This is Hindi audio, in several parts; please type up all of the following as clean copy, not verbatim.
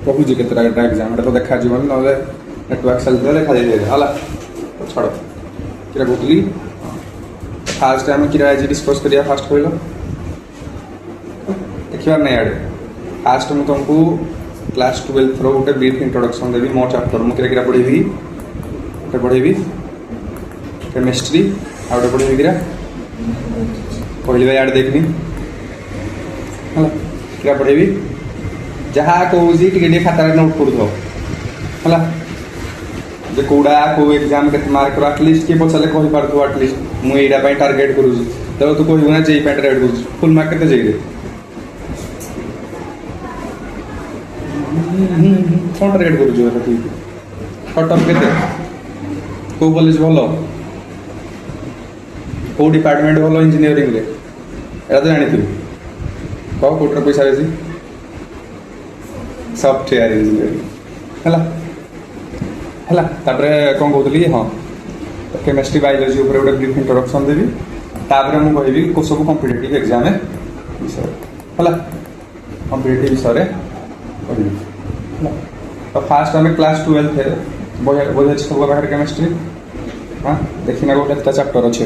कहूँ केतटा एग्जाम तो देखा ना नेटवर्क चलते देखा जाए है छड़ क्या कहती फास्ट आम कि आज डिस्कस करिया फास्ट कहल देखिबार नहीं आड़े फास्ट मुझे तुमको क्लास 12 रो गोटे ब्रीफ इंट्रोडक्शन देवी मो चैप्टर मुझे क्या पढ़ेबी गोटे पढ़ेबी केमिस्ट्री आ गए पढ़ेबी क्या कहली यार देखनी है क्या पढ़ेबी जहाँ कहूँ टे खाता नोट कर जे कौड़ा कौ एग्जाम के मार्क आटलिस्ट किए पचारे कही पार्थ आटलिस्ट मुझे टार्गेट करुँच तो तू कहू ना जे टार्गेट कर फुल मार्क के जे कौन टार्गेट कर कट अफ के कौ कॉलेज भल कौ डिपार्टमेंट भल इंजीनियरिंग तो जानी कह कौटर पैसा बेसी सॉफ्टवेयर इंजीनियरिंग है तापर कौन कहती हाँ केमिस्ट्री बायोलॉजी उपर गोटे ब्रीफ इंट्रोडक्शन देवी तापर मुझे कहबी को सब कॉम्पिटिटिव एग्जाम विषय है कॉम्पिटिटिव विषय कहबी तो फास्ट आम क्लास 12 थे बही अच्छे सब पाखे केमिस्ट्री हाँ देखना गोटे चैप्टर अच्छे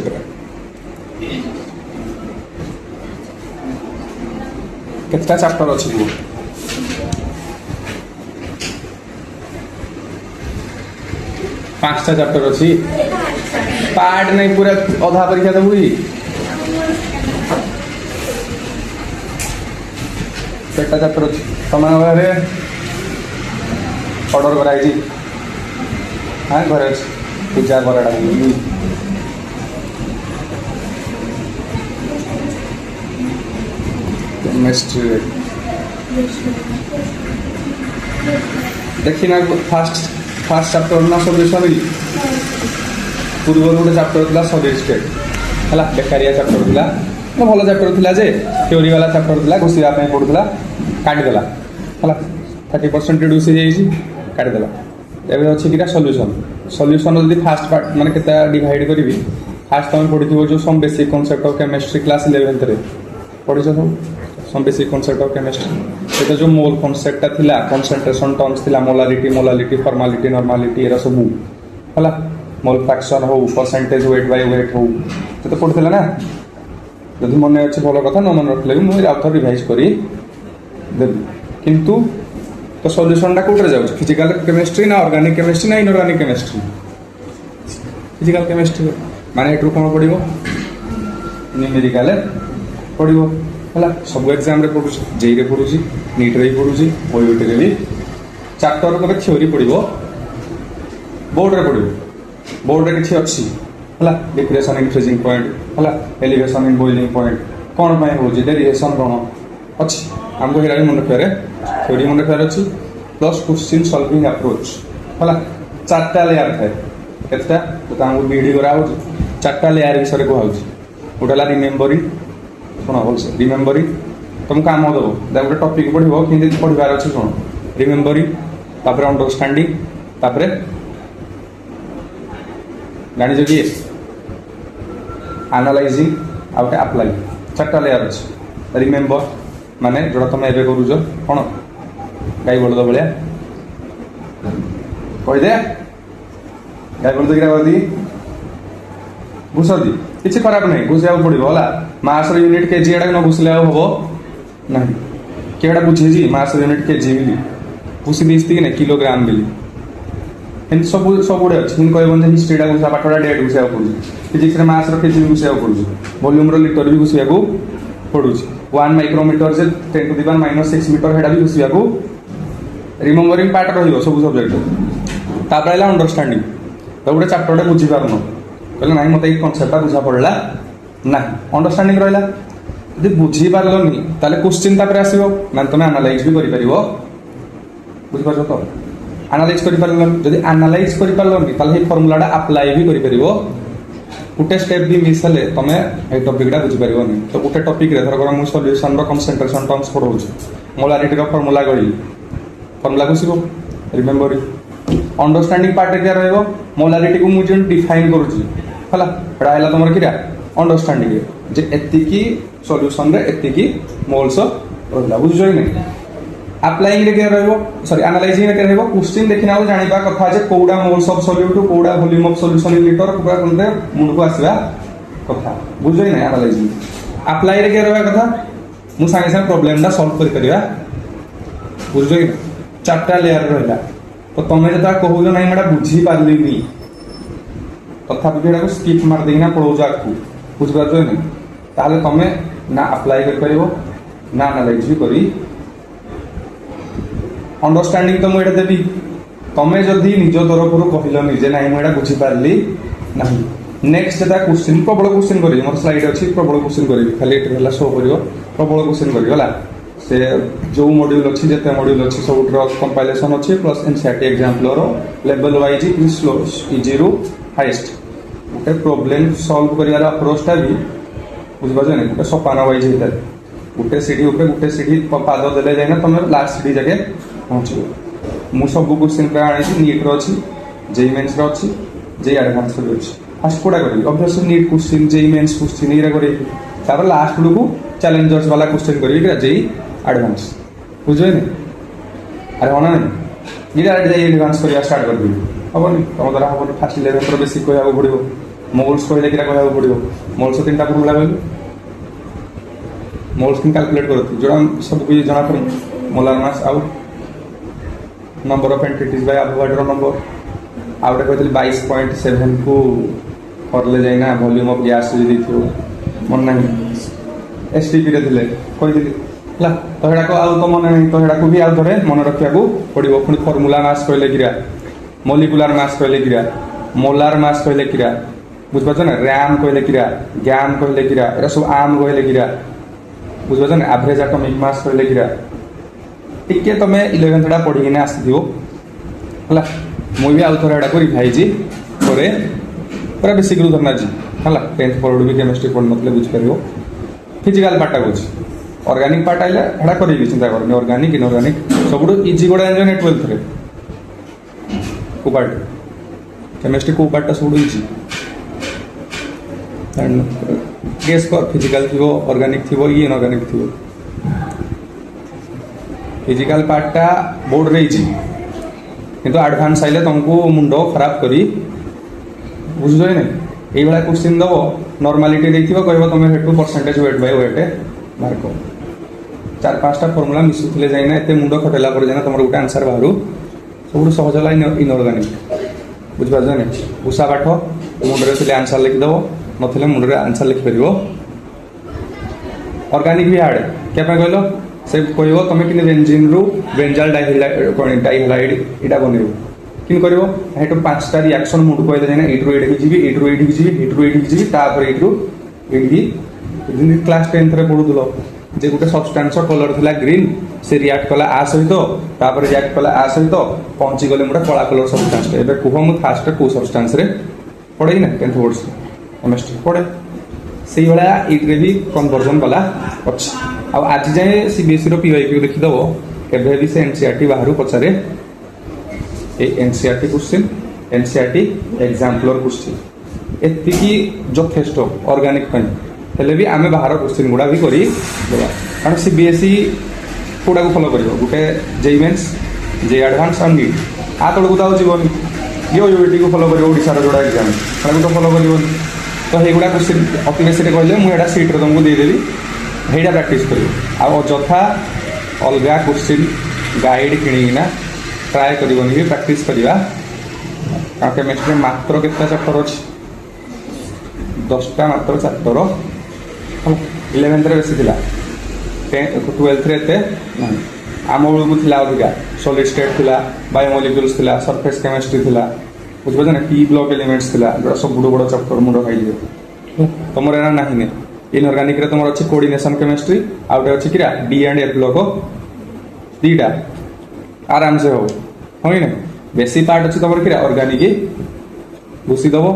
केतटा चैप्टर अच्छी 5टा चैप्टर अच्छी पार्ट नहीं पूरा अधा परीक्षा तो हुई केटा चैप्टर अच्छी तुम घरे ऑर्डर कराई हाँ घरे पूजा कराटा केमिस्ट्री देखना फास्ट चैप्टर ना सॉल्यूशन पूर्व गोटे चैप्टर था सॉलिड है बेकारिया चैप्टर था भल चैप्टर था जे थ्योरी वाला चैप्टर था घुषा पड़ूला काटिदेला है 30% रिड्यूस हो काटिदेला एवं अच्छी कि सॉल्यूशन सॉल्यूशन जब फास्ट पार्ट मैंने के डिवाइड करी फास्ट तुम पढ़ी जो some basic concept of chemistry class 11 पढ़ी सब some basic concept of chemistry ये जो मोल कॉन्सेप्ट था कंसंट्रेशन टर्म्स था मोलालिटी फॉर्मालिटी नॉर्मालिटी ये सब है मोल फ्रैक्शन हो परसेंटेज वेट बाय वेट हो तो पढ़ते ना जब मन अच्छे भल कथा न मन रखले मुझे आउथर रिवाइज करी देवी किंतु तो सॉल्यूशनटा कौटे जाऊँ फिजिकल केमिस्ट्री ना ऑर्गेनिक केमिस्ट्री ना इनऑर्गेनिक केमिस्ट्री फिजिकल केमिस्ट्री माने एटू कौन पड़ो न्यूमेरिकल पड़ो है सब एग्जाम रे पढ़ुची जेई पढ़ुची नीट रे पढ़ुची ओयूटी रे भी चैप्टर तक थ्योरी पढ़ो बोर्ड रे पढ़ो बोर्ड रे किसी अच्छी है डिप्रेशन इन फ्रीजिंग पॉइंट है एलिवेशन इन बॉइलिंग पॉइंट कौन पाई हो डेरिएशन कौन अच्छी आमको हिरा मन रखिए थ्योरी मन रखार अच्छी प्लस क्वेश्चन सॉल्विंग अप्रोच है 4टा लेयर थाए केतटा तो आमको बीडी करा 4टा लेयर विषय कहुच्छी गोटे है रिमेम्बरिंग शुण भलसे रिमेम्बरिंग तुम काम दब गोटे टॉपिक पढ़ो कि पढ़ार अच्छे शुण रिमेम्बरिंग तापर अंडरस्टैंडिंग तापर जानी कि एनालाइजिंग आ गए अप्लाई 4टा लेयर अच्छे रिमेम्बर माने जोड़ा तुम एवं करूच कौन गाई बलद भाया कहीदे गाई बलद क्या कहती घुषती किसी खराब नहीं घुषा पड़ो है मास यूनिट केजी एटा न घुषले हम ना किएटा बुझे मास यूनिट केजी भी घुषी देती कि नहीं किलोग्राम भी सब सब गुड़े अच्छे कह हिस्ट्रीटा घुषा पाठटा डेट घुषा पड़ू फिजिक्स मास केजी भी घुषा पड़ू वॉल्यूम लिटर भी घुषा पड़ू 1 माइक्रोमीटर से 10 to the power -6 मीटर हेटा भी घुषा को रिमेम्बरिंग पार्ट रही सब सब्जेक्ट तापर है अंडरस्टैंडिंग तो गोटे चैप्टर बुझी पार कहले ना मत कनसेप्टा बुझा पड़ा ना अंडरस्टैंडिंग रहा जब बुझी पार्लनी ताले क्वेश्चन तापर आसो मैंने तुम एनालाइज भी कर बुझिपार तो एनालाइज कर जब एनालाइज कर फर्मुलाटा अप्लाई भी कर गोटे स्टेप भी मिस हेल्ले तुम ये टपिकटा बुझीपार तो गोटे टपिक मुझे सॉल्यूशन कंसंट्रेशन टर्म्स पढ़ाऊँ मोलारिटी फर्मुला गढ़ी फर्मुला घुसब रिमेम्बरिंग अंडरस्टैंडिंग पार्ट क्या रहा मोलारिटी को मुझे डिफाइन करूँ तुम क्या अंडरस्टैंडिंग जे एतिकी सॉल्यूशन रे एतिकी मोल्स रहा बुझ नहीं अप्लाइंग रे के रहबो सॉरी एनालाइजिंग रे के रहबो क्वेश्चन देखिना बेले जानिबा कथा जे कोडा मोल्स ऑफ सॉल्यूट कोडा volume of solution in litre पूरा कोनते मुंड को आसीबा कथा बुझै नै एनालाइजिंग अप्लाई रे के रहबा कथा मु संगे संगे प्रॉब्लम दा सॉल्व कर करिया बुझै चारटा लेयर रहला तो तमे जता कहू जो नै मडा बुझी पारली नी कथा बिगड़ा को स्किप मार देना पड़ो जाकू बुझ पाछो नै ताले तमे ना अप्लाई कर परिबो ना एनालाइज भी करी अंडरस्टैंडिंग तो मुझे देवी तमें जदि निज तरफ कहल निजे ना मुझे बुझी पार्ली ना नेक्स्ट जेटा क्वेश्चन प्रबल क्वेश्चन करी मोर स्लाइड अच्छी प्रबल क्वेश्चन करी खाली एटा शो करियो प्रबल क्वेश्चन करी होला से जो मॉड्यूल अच्छी जेते मॉड्यूल अच्छी सब कंपाइलेशन अच्छी प्लस एनसीईआरटी एग्जांपल रो लेवल वाइज स्लो इजी रो हाईएस्ट गोटे प्रॉब्लम सॉल्व करियार अप्रोचटा भी बुझ पाछो नै गोटे सोपान वाइज हेता गोटे सीढ़ी ऊपर गोटे सीढ़ी पाद देले जाइना तुम लास्ट सीढ़ी जाके पहुँचो मु सब क्वेश्चन पे आनी नीट रो अच्छी जेई मेन्स रो अच्छी जेई एडवांस रो अच्छी फास्ट कोडा करी obviously NEET question JEE mains question इरा करी तापर लास्ट को चैलेंजर्स वाला क्वेश्चन करी जेई एडवांस बुझे नै अरे होना नै इरा जेई एडवांस करिया स्टार्ट कर दी हबनी तुम द्वारा हबनी फास्ट लेवल पर बेसिक कहया पड़िबो मोल्स कहले किरा कहया पड़िबो मोल्स तीनटा फॉर्मूला कहले मोल्स किन कैलकुलेट करथि जोड़ा सब कुछ जाना पड़े molar mass out number of entities by Avogadro number out कहते 22.7 को करले जाइना वॉल्यूम ऑफ गैस जदी थियो मन नहीं एसटीपी रे थिले कहि दिली ला तो हेडा को आउ तो मन नहीं तो हेडा को भी आउ धरे मन रखिया को पड़िबो पुनी फार्मूला मास कहले किरा मॉलिक्यूलर मास कहले किरा मोलार मास कहले किरा बुझ पाछो ना रैम कहले किरा गैम कहले किरा एरा सब आम कहले किरा बुझ पाछो ना एवरेज एटॉमिक मास कहले किरा टिके तमे 11th टा पढी किना आसीदियो हला मु भी आउ थोड़ा एडा को रिवाइज करे पूरा बेसिक रु धरना जी हला 10th पढु भी केमिस्ट्री पढ मतलब बुझ करियो फिजिकल पार्ट बुझ ऑर्गेनिक पार्ट आइले एडा करी चिंता करनी ऑर्गेनिक इनऑर्गेनिक सबडू इजी गोडा एंजो ने 12th रे को पार्ट केमिस्ट्री को पार्ट सबडू इजी एंड गेस कर फिजिकल थी ऑर्गेनिक थी ये इनऑर्गेनिक थी फिजिकल पार्टा बोर्ड रे इजी किंतु एडवांस आइले तुमको मुंडो खराब करी बुझो नै एई वाला क्वेश्चन दबो नॉर्मलिटी देखिबो कहबो तुमे हेटु percentage weight by weight mark चार पांचटा फार्मूला मिसुथिले जाइना एते मुंडो खटेला पर जाना तमरो गुटा आंसर बाहरु सबु सहज लाइन इनऑर्गेनिक बुझ पाजो नै उषा पाठ मुंडरे थिले आंसर लिख दबो नथिले मुंडरे आंसर लिख परिबो ऑर्गेनिक भी हार्ड क्या पे कहलो से कहबो तमे किने बेंजीन रु बेंजाल डाइहाइलाइड इटा बनेबो किन करबो हेटु पांचटा रिएक्शन मुंड कहले जाना एटु एडी जीबी एटु एडी जीबी एटु एडी जीबी तापर एटु एडी दिन क्लास 10th रे पढुदलो जे गुटे सब्सटेंस कलर थिला ग्रीन से रिएक्ट कला आ सहित तापर रिएक्ट कला आ सहित पहुंची गले मुटा कला कलर सब्सटेंस एबे कुहो मु फास्ट को सब्सटेंस रे पढै ना 10th बोर्ड्स केमिस्ट्री पढे सेही वाला इटरे भी कन्वर्जन वाला अछि अब आज जाए सीबीएसई रो पीवाईक्यू देखि दबो केबे भी से एनसीईआरटी बाहरु पचारे ए एनसीईआरटी क्वेश्चन एनसीईआरटी एग्जांपलर क्वेश्चन एति की जथेष्ट ऑर्गेनिक पई हेले भी आमे बाहर क्वेश्चन गुडा भी करी देबा कारण सीबीएसई कोडा को फॉलो करियो गुटे जेई मेंस जे एडवांस और नीट आ तळकु दाउ जीवन यो यूटी को फॉलो करियो ओडिसा रो जोडा एग्जाम कारण तो फॉलो करियो तो हे गुडा क्वेश्चन अति बेसी रे कहले मु एडा सीट रो तुमको दे देबी हेडा प्रैक्टिस करियो आ जथा अलगा क्वेश्चन गाइड किणीना ट्राई करिवनी भी प्रैक्टिस करिवा कारण केमिस्ट्री मात्र केतना चैप्टर अछि 10टा मात्र चैप्टर 11th रे बेसी थिला 12th रे एते नाही आम बेलू थिला अधिका सॉलिड स्टेट थिला बायोमोलिक्यूल्स थिला सरफेस केमिस्ट्री थिला बुझबो ना पी ब्लॉक एलिमेंट्स थिला जो सब बड़ बड़ चैप्टर मुंडो खाई तमर एना नाही ने इनऑर्गेनिक रे तमर अछि कोऑर्डिनेशन केमिस्ट्री आउटे अछि किरा डी एंड एफ ब्लॉक दीटा आराम से हो होई ना बेसी पार्ट अछि तमर किरा ऑर्गेनिक घुसी दबो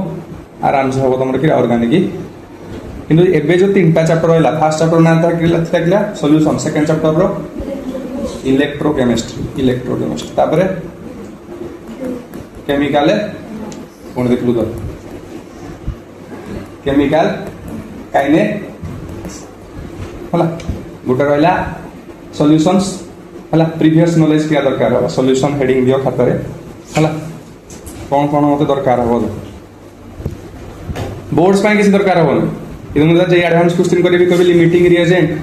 आराम से हो तमर किरा ऑर्गेनिक किंतु एबे जो तीनटा चैप्टर रहला फर्स्ट चैप्टर ना था सॉल्यूशन सेकंड चैप्टर रो इलेक्ट्रोकेमिस्ट्री तापरे केमिकल कोन देखलु तो केमिकल काइने होला गोटे रहला सॉल्यूशंस है प्रीवियस नॉलेज क्या दरकार हो सॉल्यूशन हेडिंग दियो खाता रे है कौन कौन मते दरकार हो बोर्ड्स पाए किसी दरकार हो इधर मुझे जे एडवांस क्वेश्चन करी कभी लिमिटिंग रिएजेंट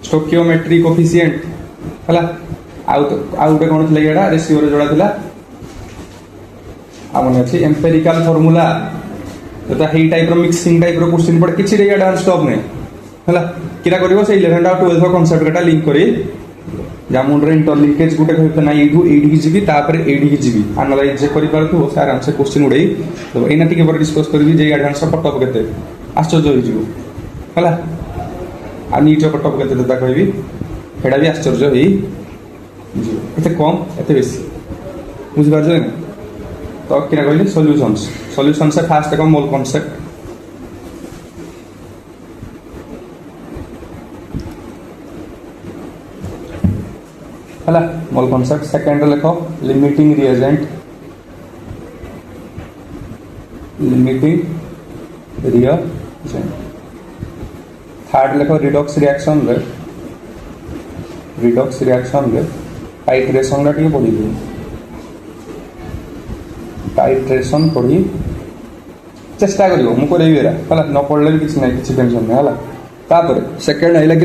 स्टोकियोमेट्री कोफिशिएंट है आउट कौन थी एटा रेशियो रे जोड़ा थिला आमने अछि एम्पिरिकल फार्मूला तो हेई टाइप रो मिक्सिंग टाइप रो क्वेश्चन पड़ किछि रे एडवांस टॉप ने हला किरा करिवो से 11 और 12 कांसेप्ट गटा लिंक करी जामुन रे इंटरलिंकेज गुटे कहते ना एडू एडी की जीबी तापर एडी की जीबी एनालाइज जे करि परथु से आराम से क्वेश्चन उड़ेई तो एना टिके पर डिस्कस करबी जे एडवांस कट ऑफ केते आश्चर्य होई जीवो हला आ नीट रो कट ऑफ केते देता कहबी हेडा भी आश्चर्य होई जीवो एते कम एते बेसी बुझि पारजो ना तो किरा कहली सॉल्यूशंस से फास्ट का मोल कांसेप्ट हला मोल कांसेप्ट सेकंड लिखो लिमिटिंग रिएजेंट थर्ड लिखो रिडॉक्स रिएक्शन रे टाइट्रेशन ला टिके पढी दे टाइट्रेशन पढ़ी चेष्टा करियो मु करेबी एरा हला न पढ़ले भी किछ नै किछ टेंशन नै हला तापर सेकंड आइला कि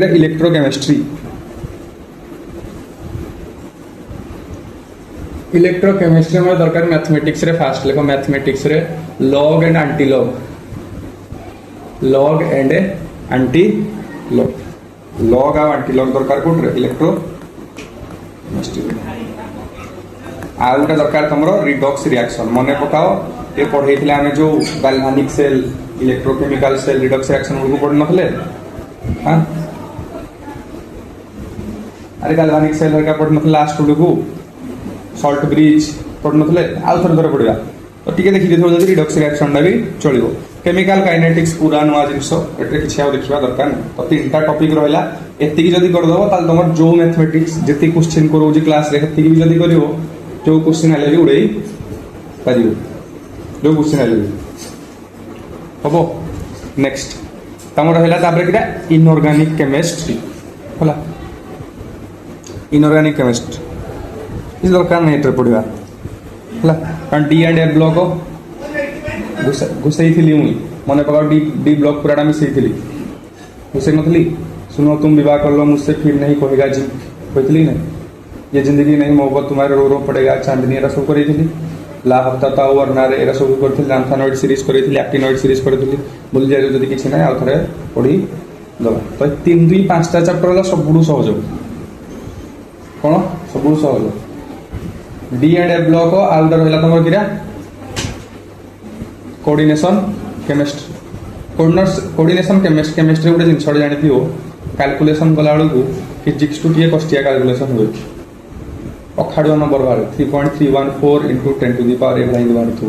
इलेक्ट्रोकेमिस्ट्री में दरकार मैथमेटिक्स रे फास्ट लिखो मैथमेटिक्स रे log and antilog log आ एंटी लॉग दरकार कोट रे इलेक्ट्रोकेमिस्ट्री आ गोटे दरकार तुम रिडॉक्स रिएक्शन मन पकाओ ये पढ़े आम जो galvanic cell electrochemical cell redox reaction गुड़ पढ़ नथिले हाँ अरे गाल्वानिक सेल हरिका पढ़ नथिले लास्ट को सॉल्ट ब्रिज पढ़ नथिले आउ थोड़े थोड़े पढ़ा तो टिके देखि देथो जदी रिडॉक्स रिएक्शन भी चलिबो केमिकल काइनेटिक्स पूरा नुआ जिनस एटे किछि आ देखिबा दरकार नै तो तीनटा टॉपिक रहला एत्ति जदी कर दबो ताल तमर जो मैथमेटिक्स जति क्वेश्चन करो जी क्लास रे एत्ति भी जदी करिवो जो क्वेश्चन आले भी उड़ेई पारियो जो क्वेश्चन आले हबो नेक्स्ट तमर रहला तापर किरा इनऑर्गेनिक केमिस्ट्री होला इनऑर्गेनिक केमिस्ट्री इस दरकार नै एटर पड़िबा होला कारण डी एंड ए ब्लॉक घुसई थिली मुई मने पकाओ डी ब्लॉक पूराटा मिसई थिली घुसई नथली सुनो तुम विवाह कर लो मुझसे फिर नहीं कहेगा जी कहती ना ये जिंदगी नहीं मोहब्बत तुम्हारे रो पड़ेगा चांदनी एरा सब करी थी ला हफ्ता ता वर्नार एरा सब करथि लांथानॉइड सीरीज करी थी एक्टिनॉइड सीरीज करी थी बोल जाय जदी किछि नै आ थरे पढी दबा तो 3 2 5 टा चैप्टर वाला सबुडू सहज कोन सबुडू सहज डी एंड ए ब्लॉक आउ डर होला तमर किरा कोऑर्डिनेशन केमिस्ट्री कोऑर्डिनेशन केमिस्ट्री गोटे जिन छड़ जानि थियो कैलकुलेशन कला बेलू फिजिक्स टू टीए कष्टिया कैलकुलेशन हुए अखाड़ुआ नंबर बाहर 3.314 इंटू 10 टू दी पावर ए भाई बाहर थु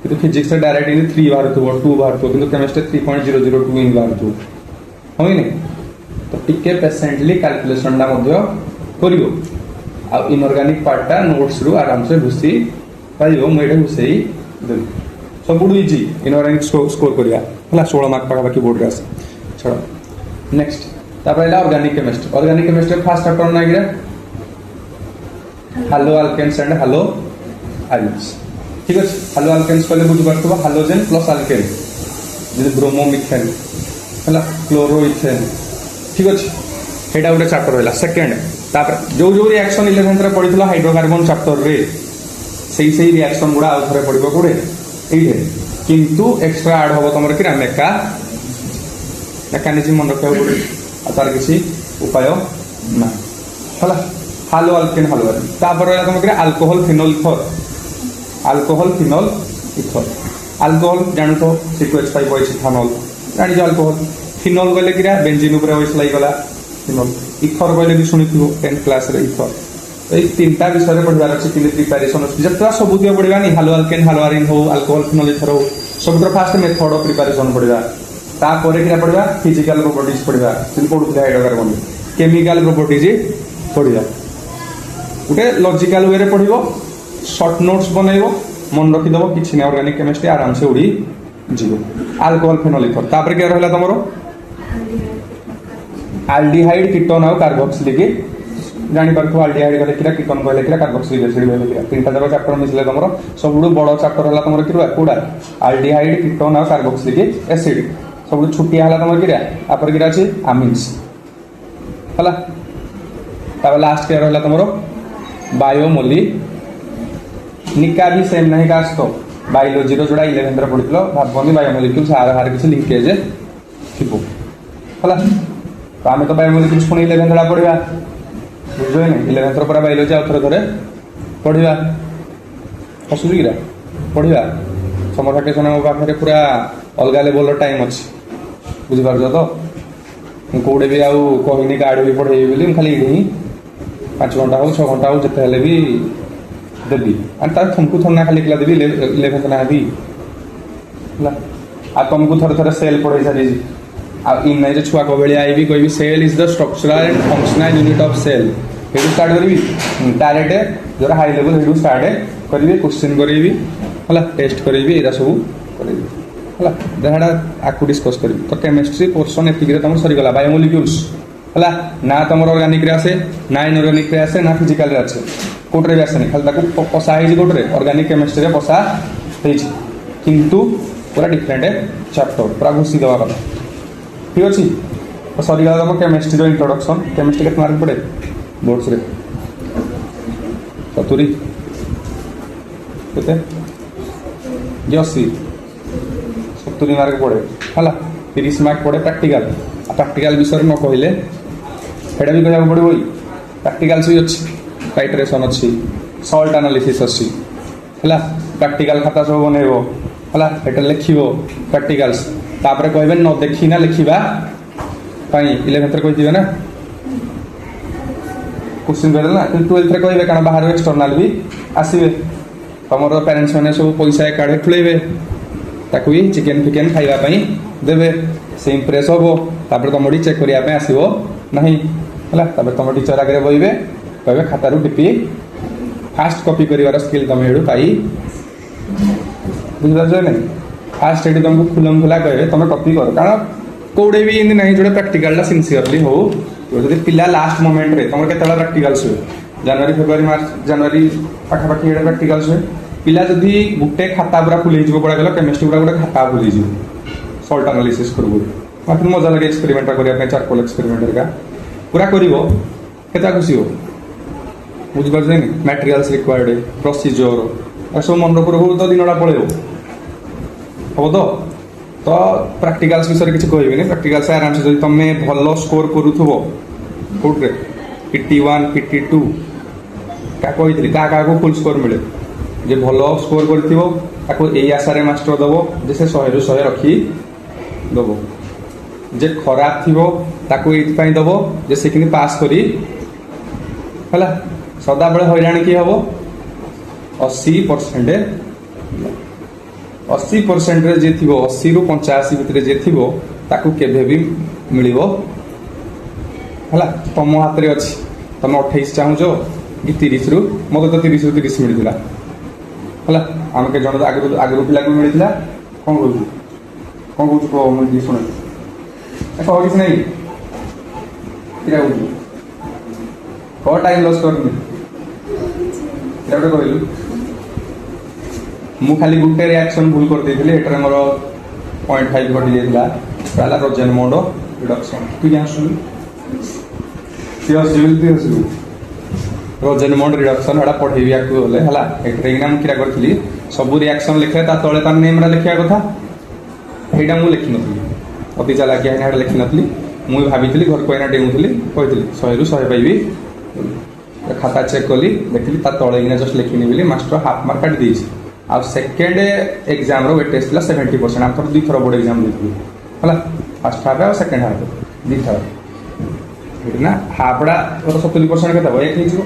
किंतु फिजिक्स डायरेक्ट इन 3 बाहर थु 2 बाहर थु किंतु केमिस्ट्री 3.002 इन बाहर थु होई नै तो टिके पेशेंटली कैलकुलेशन ला मध्य करियो आ इनऑर्गेनिक पार्टटा नोट्स रु आराम से घुसी पाइयो मेडे घुसेई देबी सबुडू इजी इनऑर्गेनिक स्कोर करिया हला 16 मार्क पाका बाकी बोर्ड रे आसे छड़ नेक्स्ट तापर ऑर्गेनिक केमिस्ट्री फर्स्ट चैप्टर ना गिरा हालो अल्केन्स एंड हालो आयन्स ठीक है हालो अल्केन्स कहले बुझ परथबो हालोजेन प्लस अल्केन जे ब्रोमोमिथेन हला क्लोरोइथेन ठीक अछि हेडा उडे चैप्टर होला सेकंड तापर जो रिएक्शन 11th रे पढितला हाइड्रोकार्बन चैप्टर रे सही रिएक्शन गुडा आउ थरे पढिबो कोडे एइठे किंतु एक्स्ट्रा ऐड होबो तमर कि मेकानिज्म मन रखियो कोडे आ तार किछि उपाय ना हला हालो अल्केन हालो तापर रहला तमर कि अल्कोहल फिनोल इथर अल्कोहल जानु तो CH5 होइछि इथानॉल जानि जो अल्कोहल फिनोल गले कि बेंजीन ऊपर होइछ लाई गला फिनोल इथर गले भी सुनिथिबो 10th क्लास रे इथर ए तीनटा विषय रे पढिबार अछि कि प्रिपरेशन जतरा सब दियो पढिबा नि हालो अल्केन हालो आरिन हो अल्कोहल फिनोल इथर हो सबटर फास्ट मेथड ऑफ प्रिपरेशन पढिबा तापर कि पढिबा फिजिकल प्रॉपर्टीज पढिबा सिल पढुथि हाइड्रोकार्बन केमिकल प्रॉपर्टीज पढिबा उटे लॉजिकल वे रे पढिबो शॉर्ट नोट्स बनाइबो मन रखि दबो किछि नै ऑर्गेनिक केमिस्ट्री आराम से उड़ी जीवो अल्कोहल फेनोल इथर तापर के रहला तमरो एल्डिहाइड कीटोन और कार्बोक्सिलिक जानी पारथु आल्डिहाइड कहले किरा कीटोन कहले किरा कार्बोक्सिलिक एसिड कहले किरा तीनटा जाक चैप्टर मिसले तमरो सबुडु बड़ चैप्टर हला तमरो किरा कोडा आल्डिहाइड कीटोन और कार्बोक्सिलिक एसिड सबुडु छुटिया हला तमरो किरा आपर किरा अछि अमीन्स हला तब लास्ट के रहला तमरो बायोमोली निका भी सेम नहीं कास तो बायोलॉजी रो जोडा 11th रे पढितलो भाबनी बायोमोलिक्यूल्स आर आर किछ लिंकेज थिबो हला तो आम तो बायोमोलिक्यूल्स पुणी 11th रा पढ़िबा बुझो नहीं 11th रो पूरा बायोलॉजी आ थरे पढ़िबा असुबिरा पढ़िबा समर वैकेशन मो पाखरे पूरा अलगा लेवल रो टाइम अछि बुझि पारजो तो कोडे भी आउ कहिनी गाड़ी भी पढ़ेबी बोली खाली ही 5 घंटा हो 6 घंटा हो जते हेले भी देबी आणि तार तुमको थोना खाली क्ला देबी 11th ना भी ला आ तुमको थोड़े थोड़े सेल पढ़े सारी आ इन नहीं जे छुआ को बेले आई भी कोई भी cell is the structural and functional unit of cell हेडू स्टार्ट करबी डायरेक्ट जोरा हाई लेवल हेडू स्टार्ट करबी क्वेश्चन करबी हला टेस्ट करबी एरा सब करबी हला देहाडा आकु डिस्कस करबी तो केमिस्ट्री पोर्शन एतिक रे तमर सरी गला बायोमोलिक्यूल्स हला ना तमर ऑर्गेनिक रे आसे ना इनऑर्गेनिक रे आसे ना फिजिकल रे आसे कोटरे भी आसे खाली ताकू पसा हे कोटरे ऑर्गेनिक केमिस्ट्री रे पसा हे किंतु पूरा डिफरेंट चैप्टर पूरा घुसी दवा कथा ठीक अच्छे तो सरी गला तम केमिस्ट्री इंट्रोडक्शन केमिस्ट्री के मार्क पड़े बोर्ड्स रे 70 केते 80 70 मार्क पड़े हला 30 मार्क पड़े प्रैक्टिकल प्रैक्टिकल विषय न कहले हेडा भी कहया पड़े होई प्रैक्टिकल्स भी अच्छी टाइट्रेशन अच्छी सॉल्ट एनालिसिस अच्छी हला प्रैक्टिकल खाता सब बनेबो हला एटा लिखिबो प्रैक्टिकल्स तापर कहबे न देखि ना लिखिबा पाई 11th रे कहि दिबे ना क्वेश्चन बेले ना 12th रे कहबे काना बाहर एक्सटर्नल भी आसीबे तमरो पेरेंट्स माने सब पैसा काढे खुलेबे ताकू ही चिकन फिकन खाइबा पई देबे से इंप्रेस होबो तापर तमडी चेक करिया पे आसीबो नहीं हला तापर तम टीचर आगे बइबे कहबे खातारू टिपी फास्ट कॉपी करिवार स्किल तम हेडू पाई बुझला जो नहीं फास्ट एडी तुमको खुलम खुला कहबे तमे कॉपी करो कारण कोडे भी इन नहीं जोडे प्रैक्टिकल ला सिंसियरली हो जदि पिला लास्ट मोमेंट रे तमर केतला प्रैक्टिकल्स हो जनवरी फेब्रुआरी मार्च जनवरी पाखा पाखी एडा प्रैक्टिकल्स हो पिला जदि गुटे खाता पूरा खुले जिवो पड़ा गेलो केमिस्ट्री पूरा गुटे खाता खुले जिवो सॉल्ट एनालिसिस करबो मात्र मजा लगे एक्सपेरिमेंट करिया पे चारकोल एक्सपेरिमेंट का पूरा करिवो केता खुशी हो बुझ पार जाय नि मटेरियल्स रिक्वायर्ड प्रोसीजर असो मन रो पुरो तो दिनडा पळेबो हो तो प्रैक्टिकल्स विषय किसी कहबे प्रैक्टिकल्स आराम से तुम भल स्कोर करूथबो कोट्रे PT1 PT2 का कहितली का को फुल स्कोर मिले जे भल स्कोर करथिबो ताको एई आशा रे मास्टर दबो जे से 100 रु 100 रखी दबो जे खराब थिबो ताको एति पई दबो जे से किनी पास करी हला सदा बेले हैरान की हबो 80% 80% रे जे थिबो 80 रु 85 भितरे जे थिबो ताकू केभे भी मिलिबो हला तम हाथ रे अछि तम 28 चाहूजो कि 30 रु मते तो 30 रु 30 मिलिथिला हला हम के जण आगु पिला को मिलिथिला कोन कहू को हम दी सुन ए कहू किछ नहीं किरा कहू को टाइम लॉस करनी केटा कहलु मु खाली गुटे रिएक्शन भूल कर देथिले एटर मोर 0.5 घटी जेतला पहला रोजन मोड रिडक्शन तू जान सुन सियस रोजन मोड रिडक्शन हडा पढेबिया को होले हला एटर एग्जाम किरा करथली सब रिएक्शन लिखे ता तळे ता नेम रा लिखिया कथा हेडा मु लिखि नथली अति चला के हेडा लिखि नथली मु भाबितली घर कोइना डेउथली कहितली 100 रु 100 पाइबी खाता चेक कली देखली ता तळे इना जस्ट लिखिनी बोली मास्टर हाफ मार्क काट देछि आ सेकंड एग्जाम रो वेटेज थला 70% हम तो दुई थरो बोर्ड एग्जाम देथि हला फर्स्ट हाफ और सेकंड हाफ दुई थरो हेना हाफडा और 70% के दबो एक ही जो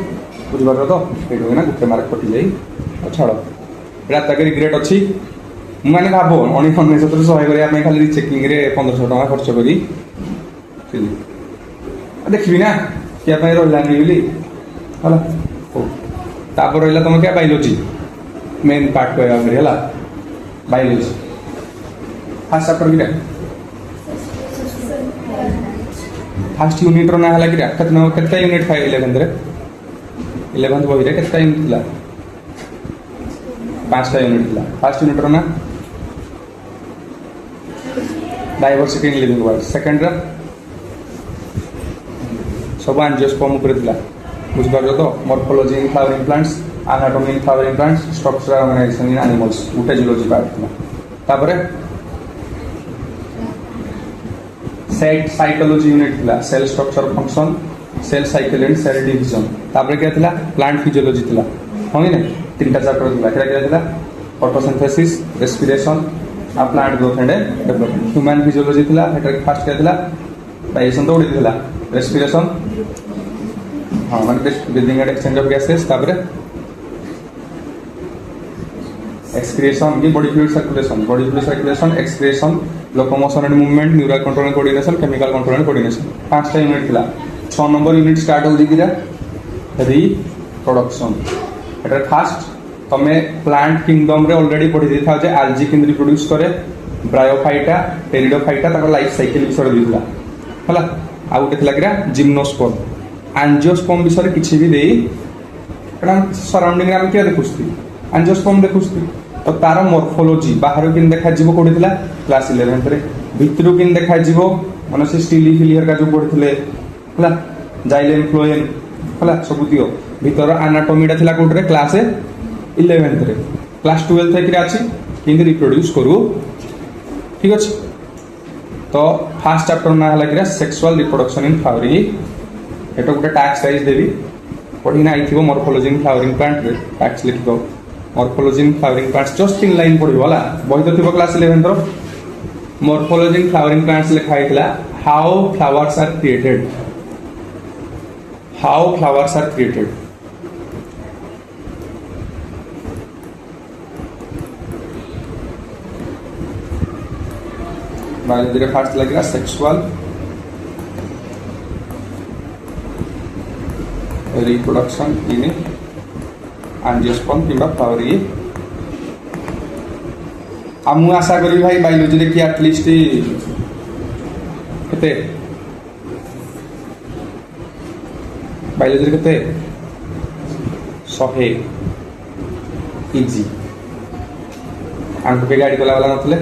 बुझ बार तो हेडो ना गुटे मार्क कटि जाई और छाड़ो एटा तक रिग्रेट अछि माने भाबो अनी फन्ने सत्र सहाय करिया मैं खाली चेकिंग रे 1500 टका खर्च करी देखबी ना क्या ପାଇଁ ରହିଲାନି ବୋଲି हला तापर रहला तुम क्या बायोलॉजी मेन पार्ट कहया मेरे हला बायोलॉजी फर्स्ट चैप्टर किरा फर्स्ट यूनिट रो ना हला किरा कितना यूनिट था 11th रे 11th बही रे केतना यूनिट थिला 5टा यूनिट थिला फर्स्ट यूनिट रो ना diversity in living world second रा सब एंजियोस्पर्म ऊपर थिला बुझ पारो तो morphology in flowering plants anatomy in flowering plants structural organisation in animals गुटे जूलॉजी पार्ट थिला तापरे साइकोलॉजी यूनिट थिला cell structure function cell cycle and cell division तापरे क्या थिला प्लांट फिजियोलॉजी थिला होनी ने तीनटा चैप्टर थिला क्या थिला फोटोसिंथेसिस रेस्पिरेशन आ plant growth and development human physiology थिला हेटर फर्स्ट क्या थिला डाइजेशन तो उड़ी थिला रेस्पिरेशन हां माने breathing and exchange of gases तापरे एक्सक्रिएशन की body fluid circulation excretion locomotion and movement neural control and coordination chemical control and coordination 5टा यूनिट थिला 6 नंबर यूनिट स्टार्ट हो दिगिरा रिप्रोडक्शन एटा फास्ट तमे प्लांट किंगडम रे ऑलरेडी पढ़ी दी था जे एल्गी किंद रिप्रोड्यूस करे ब्रायोफाइटा टेरिडोफाइटा ताको लाइफ साइकिल विषय दिला हला आ गुटे थिला किरा जिम्नोस्पर्म एंजियोस्पर्म विषय किछि भी देई एटा सराउंडिंग रे हम के देखुस्ती एंजियोस्पर्म देखुस्ती तो तार मॉर्फोलॉजी बाहर किन देखा जीवो कोडी थिला क्लास 11th रे भितरु किन देखा जीवो माने से स्टीली फिलियर का जो पढ़िथिले हला जाइलेम फ्लोएम हला सब दियो भीतर एनाटॉमीटा थिला कोड रे क्लास 11th रे क्लास 12th रे अछि किन रिप्रोड्यूस करू ठीक अछि तो फर्स्ट चैप्टर ना हला कि sexual reproduction in flowering Etah Gute tax size देबी पढ़ी ना आइथिबो मॉर्फोलॉजी इन फ्लावरिंग प्लांट रे टैक्स लिखबो morphology in flowering plants just 3 line पढ़िबो वाला बही तो थिबो क्लास 11th रो मॉर्फोलॉजी इन फ्लावरिंग प्लांट्स लिखा आइतला how flowers are created biology रे फर्स्ट लगा सेक्सुअल रिप्रोडक्शन इन एंजियोस्पर्म किंबा फ्लावरी आमु आशा करी भाई बायोलॉजी रे कि एटलीस्ट केते बायोलॉजी रे केते 100 इजी आंको पे गाड़ी कोला वाला नथले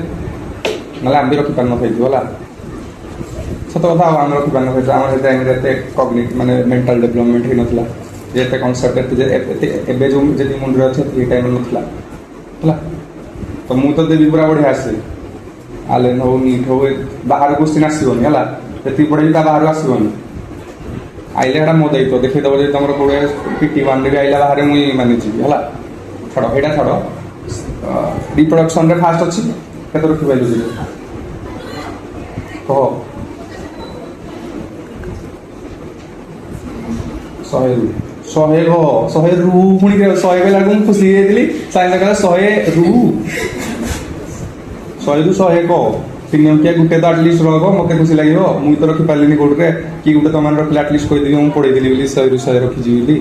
नला आम भी रखी पार नथाइथि होला सत कथा आम रखी पार नथाइथि आम टाइम रे कॉग्निटिव माने मेंटल डेवलपमेंट ही नथला जेते कांसेप्ट एबे जो जदी मुंड रे अछि ए टाइम नथला होला तो मु तो देबी पूरा बढ़िया आसे आलेन हो नीट हो बाहर क्वेश्चन आसीबोनी होला जति पढे ता बाहर आसीबोनी आइले एटा मो दायित्व देखै दबो जे तमरो कोडे पीटी 1 रे आइला बाहर मुई मानि छी होला छडो एटा छडो रिप्रोडक्शन रे फास्ट अछि केते रखि बायोलॉजी रे तो 100 रू पुणी 100 बेला को खुशी हेदिली साइला कला 100 रू 100 को तीन के गुटे तो एटलीस्ट रहो मते खुशी लागियो मुई तो रखि पालिनी कोड रे कि गुटे तमान रखले एटलीस्ट कोइ दियो मु पढे दिली बोली 100 रू 100 रखि जीली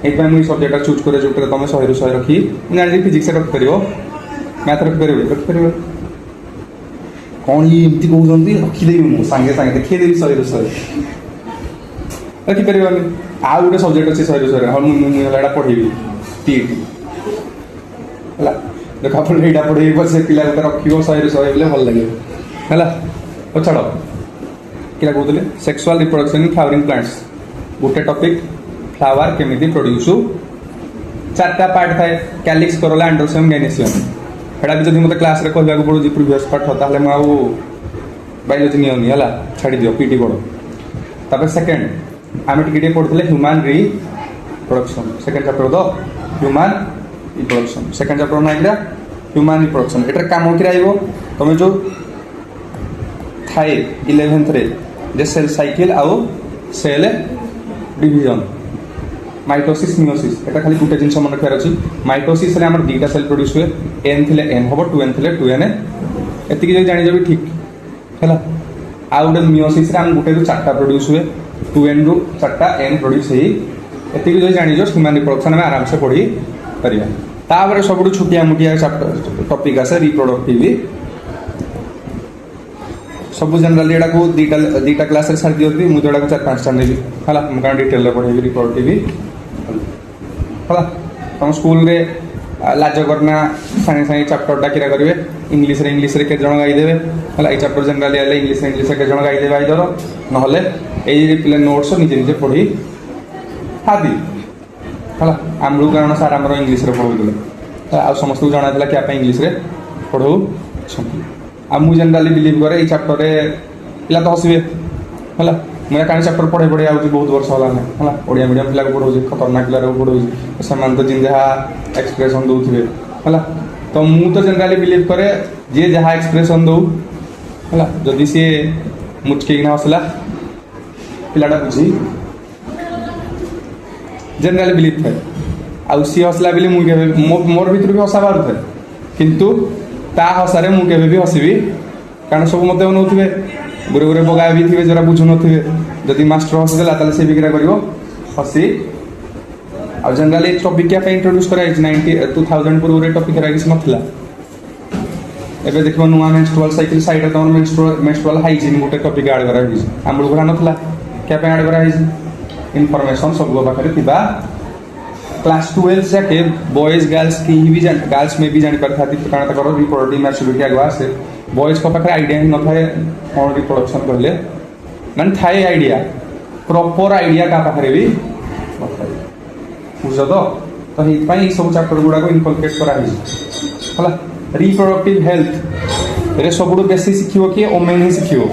एक टाइम मुई सब्जेक्ट चूज करे जोटे तमे 100 रू 100 रखी मुई जानि फिजिक्स रख करियो मैथ रख करियो कौन ये एमती कहउजंती रखि देबी मु संगे संगे देखि देबी 100 रू 100 रखि परिबानी आ गुटे सब्जेक्ट अछि 100 रू 100 हम मुई हलाडा पढिबी टीटी हला देखा अपन एटा पढे बसे पिला गुटे रखियो 100 रू 100 बोले भल लागे हला ओ छडो किला कहउतले sexual reproduction in flowering plants गुटे टॉपिक फ्लावर केमिति प्रोड्यूस चारटा पार्ट थाए कैलिक्स करोला एंड्रोसियम गाइनेसियम एटा भी जदि मते क्लास रे कहबा को पड़ो जे प्रीवियस पार्ट होता हले माउ बायोलॉजी नियोनी हला छाडी दियो पीटी पड़ो तबे सेकंड आमे टिके पढथले ह्यूमन रिप्रोडक्शन सेकंड चैप्टर दो ह्यूमन रिप्रोडक्शन सेकंड चैप्टर नाइकरा ह्यूमन रिप्रोडक्शन एटर काम होकि आइबो तमे जो थाए 11th रे जे सेल साइकिल आउ सेल डिवीजन माइटोसिस मियोसिस एटा खाली गुटे जिंस मन रखियार अछि माइटोसिस रे हमर दीटा सेल प्रोड्यूस हुए n थिले n होबो 2n थिले 2n एतिकी जे जानि जबि ठीक हैला आ गुटे मियोसिस रे हम गुटे रु चारटा प्रोड्यूस हुए 2n रु चारटा n प्रोड्यूस हेई एतिकी जे जानि जो ह्यूमन रिप्रोडक्शन में आराम से पढी परिया ताबरे सबडु छुटिया मुटिया चैप्टर टॉपिक आसे रिप्रोडक्टिव सब जनरली एटा को दीटा क्लास रे छाड़ दियोती मु जोडा को 4-5 टा नेबी हला हम का डिटेल रे पढेबी रिप्रोडक्टिव है तुम स्कूल रे लाज करना सागे सागे चैप्टरटा किरा करेंगे इंग्लीश रे के जन गाईदेवे है ये चैप्टर जनरली आए इंग्लीश रे के जन गाईदेवे आईदर ना ये नोट्स निजे निजे पढ़ी हादी है आमू कारण सार आम इंग्लीश पढ़ाऊे आ समस्त को जना था क्या इंग्लीश पढ़ाऊ आ मुझे जनरली बिलीव करे ये चैप्टर पिला तो हसबे है मुझे कहीं चैप्टर पढ़े पढ़े आऊँ बहुत वर्ष है ओडिया मीडियम पिला पढ़ाऊँ खतरनाक पिला पढ़ाऊँ से तो जिन जहाँ एक्सप्रेशन दौथे है तो मु तो जनरली बिलीव करे जी जहाँ एक्सप्रेशन दौ है जदि सी मुचकेकिना हसला पिलाटा बुझी जनरली बिलीव थाए आउ सी हसला बेले मुझे मोर भर भी हसा बाहर थाए किंतु ता हसारे मुझे भी हसबी कारण सब मत नौथे गुरे गुरे बगा भी थे जरा बुझु थे जदि मास्टर हसीदेला सी भी कर हसी आ जनरली टॉपिक क्या इंट्रोड्यूस कराई 2000 पूर्व टॉपिक किसी नाला एबे देख नुआ मेंस्ट्रुअल साइकिल साइड तुम मेंस्ट्रुअल हाइजीन गोटे टॉपिक ऐड कराई आमूल घोड़ा नाला क्या ऐड कराई इनफॉरमेशन सब पाखे थिबा क्लास 12 जाके बॉयज गर्ल्स की भी गर्ल्स में भी जानी पारि कारण तक रिप्रोडक्टिव मैच्योरिटी आगे आसे बॉयज को पाखे आइडिया ही न थाए कौन रिप्रोडक्शन कहले मैंने थाए आइडिया प्रॉपर आइडिया का पाखे भी बुझ तो ये सब चैप्टर गुड़ाक इनकलकेट करा रिप्रोडक्टिव हेल्थ रे सब बेसी शिखिबो कि ओमेन ही शिखिबो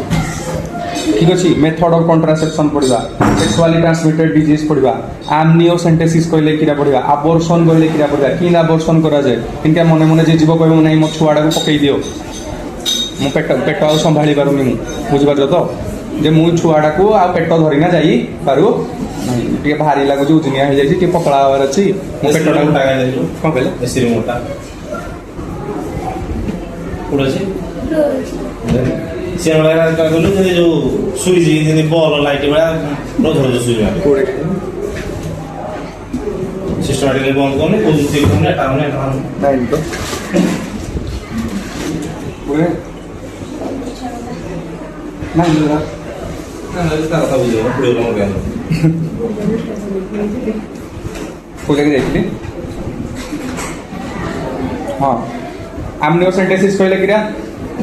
ठीक अच्छे मेथड ऑफ कॉन्ट्रासेप्शन पढ़ा सेक्सुअली ट्रांसमिटेड डिजीज पढ़ा आमनियोसेंटेसिस कहले कि पढ़ा आबर्षण कहले कि पढ़ा कि आबर्षण करा जाए इनका मन मन जे जीव कह ना मो छुआटा को पकई दियो मो पेट पेट आ संभाली पारुनी बुझिपार तो जे मु छुआटा को आ पेट धरिना जाई पारु टे भारी लगुच उजनिया हो जाए पकड़ा हबार अच्छी मो पेटा कौन कहले बेसी मोटा से कहलु जो सुई जी बॉल लाइट बड़ा धर सुई सिस्टमेटिकली बंद करने कोई चेक करने टाउन नहीं तो नहीं लगा तार था बुझे वीडियो कॉल कर को लेके देखली हां आमनियोसेंटेसिस कहले किरा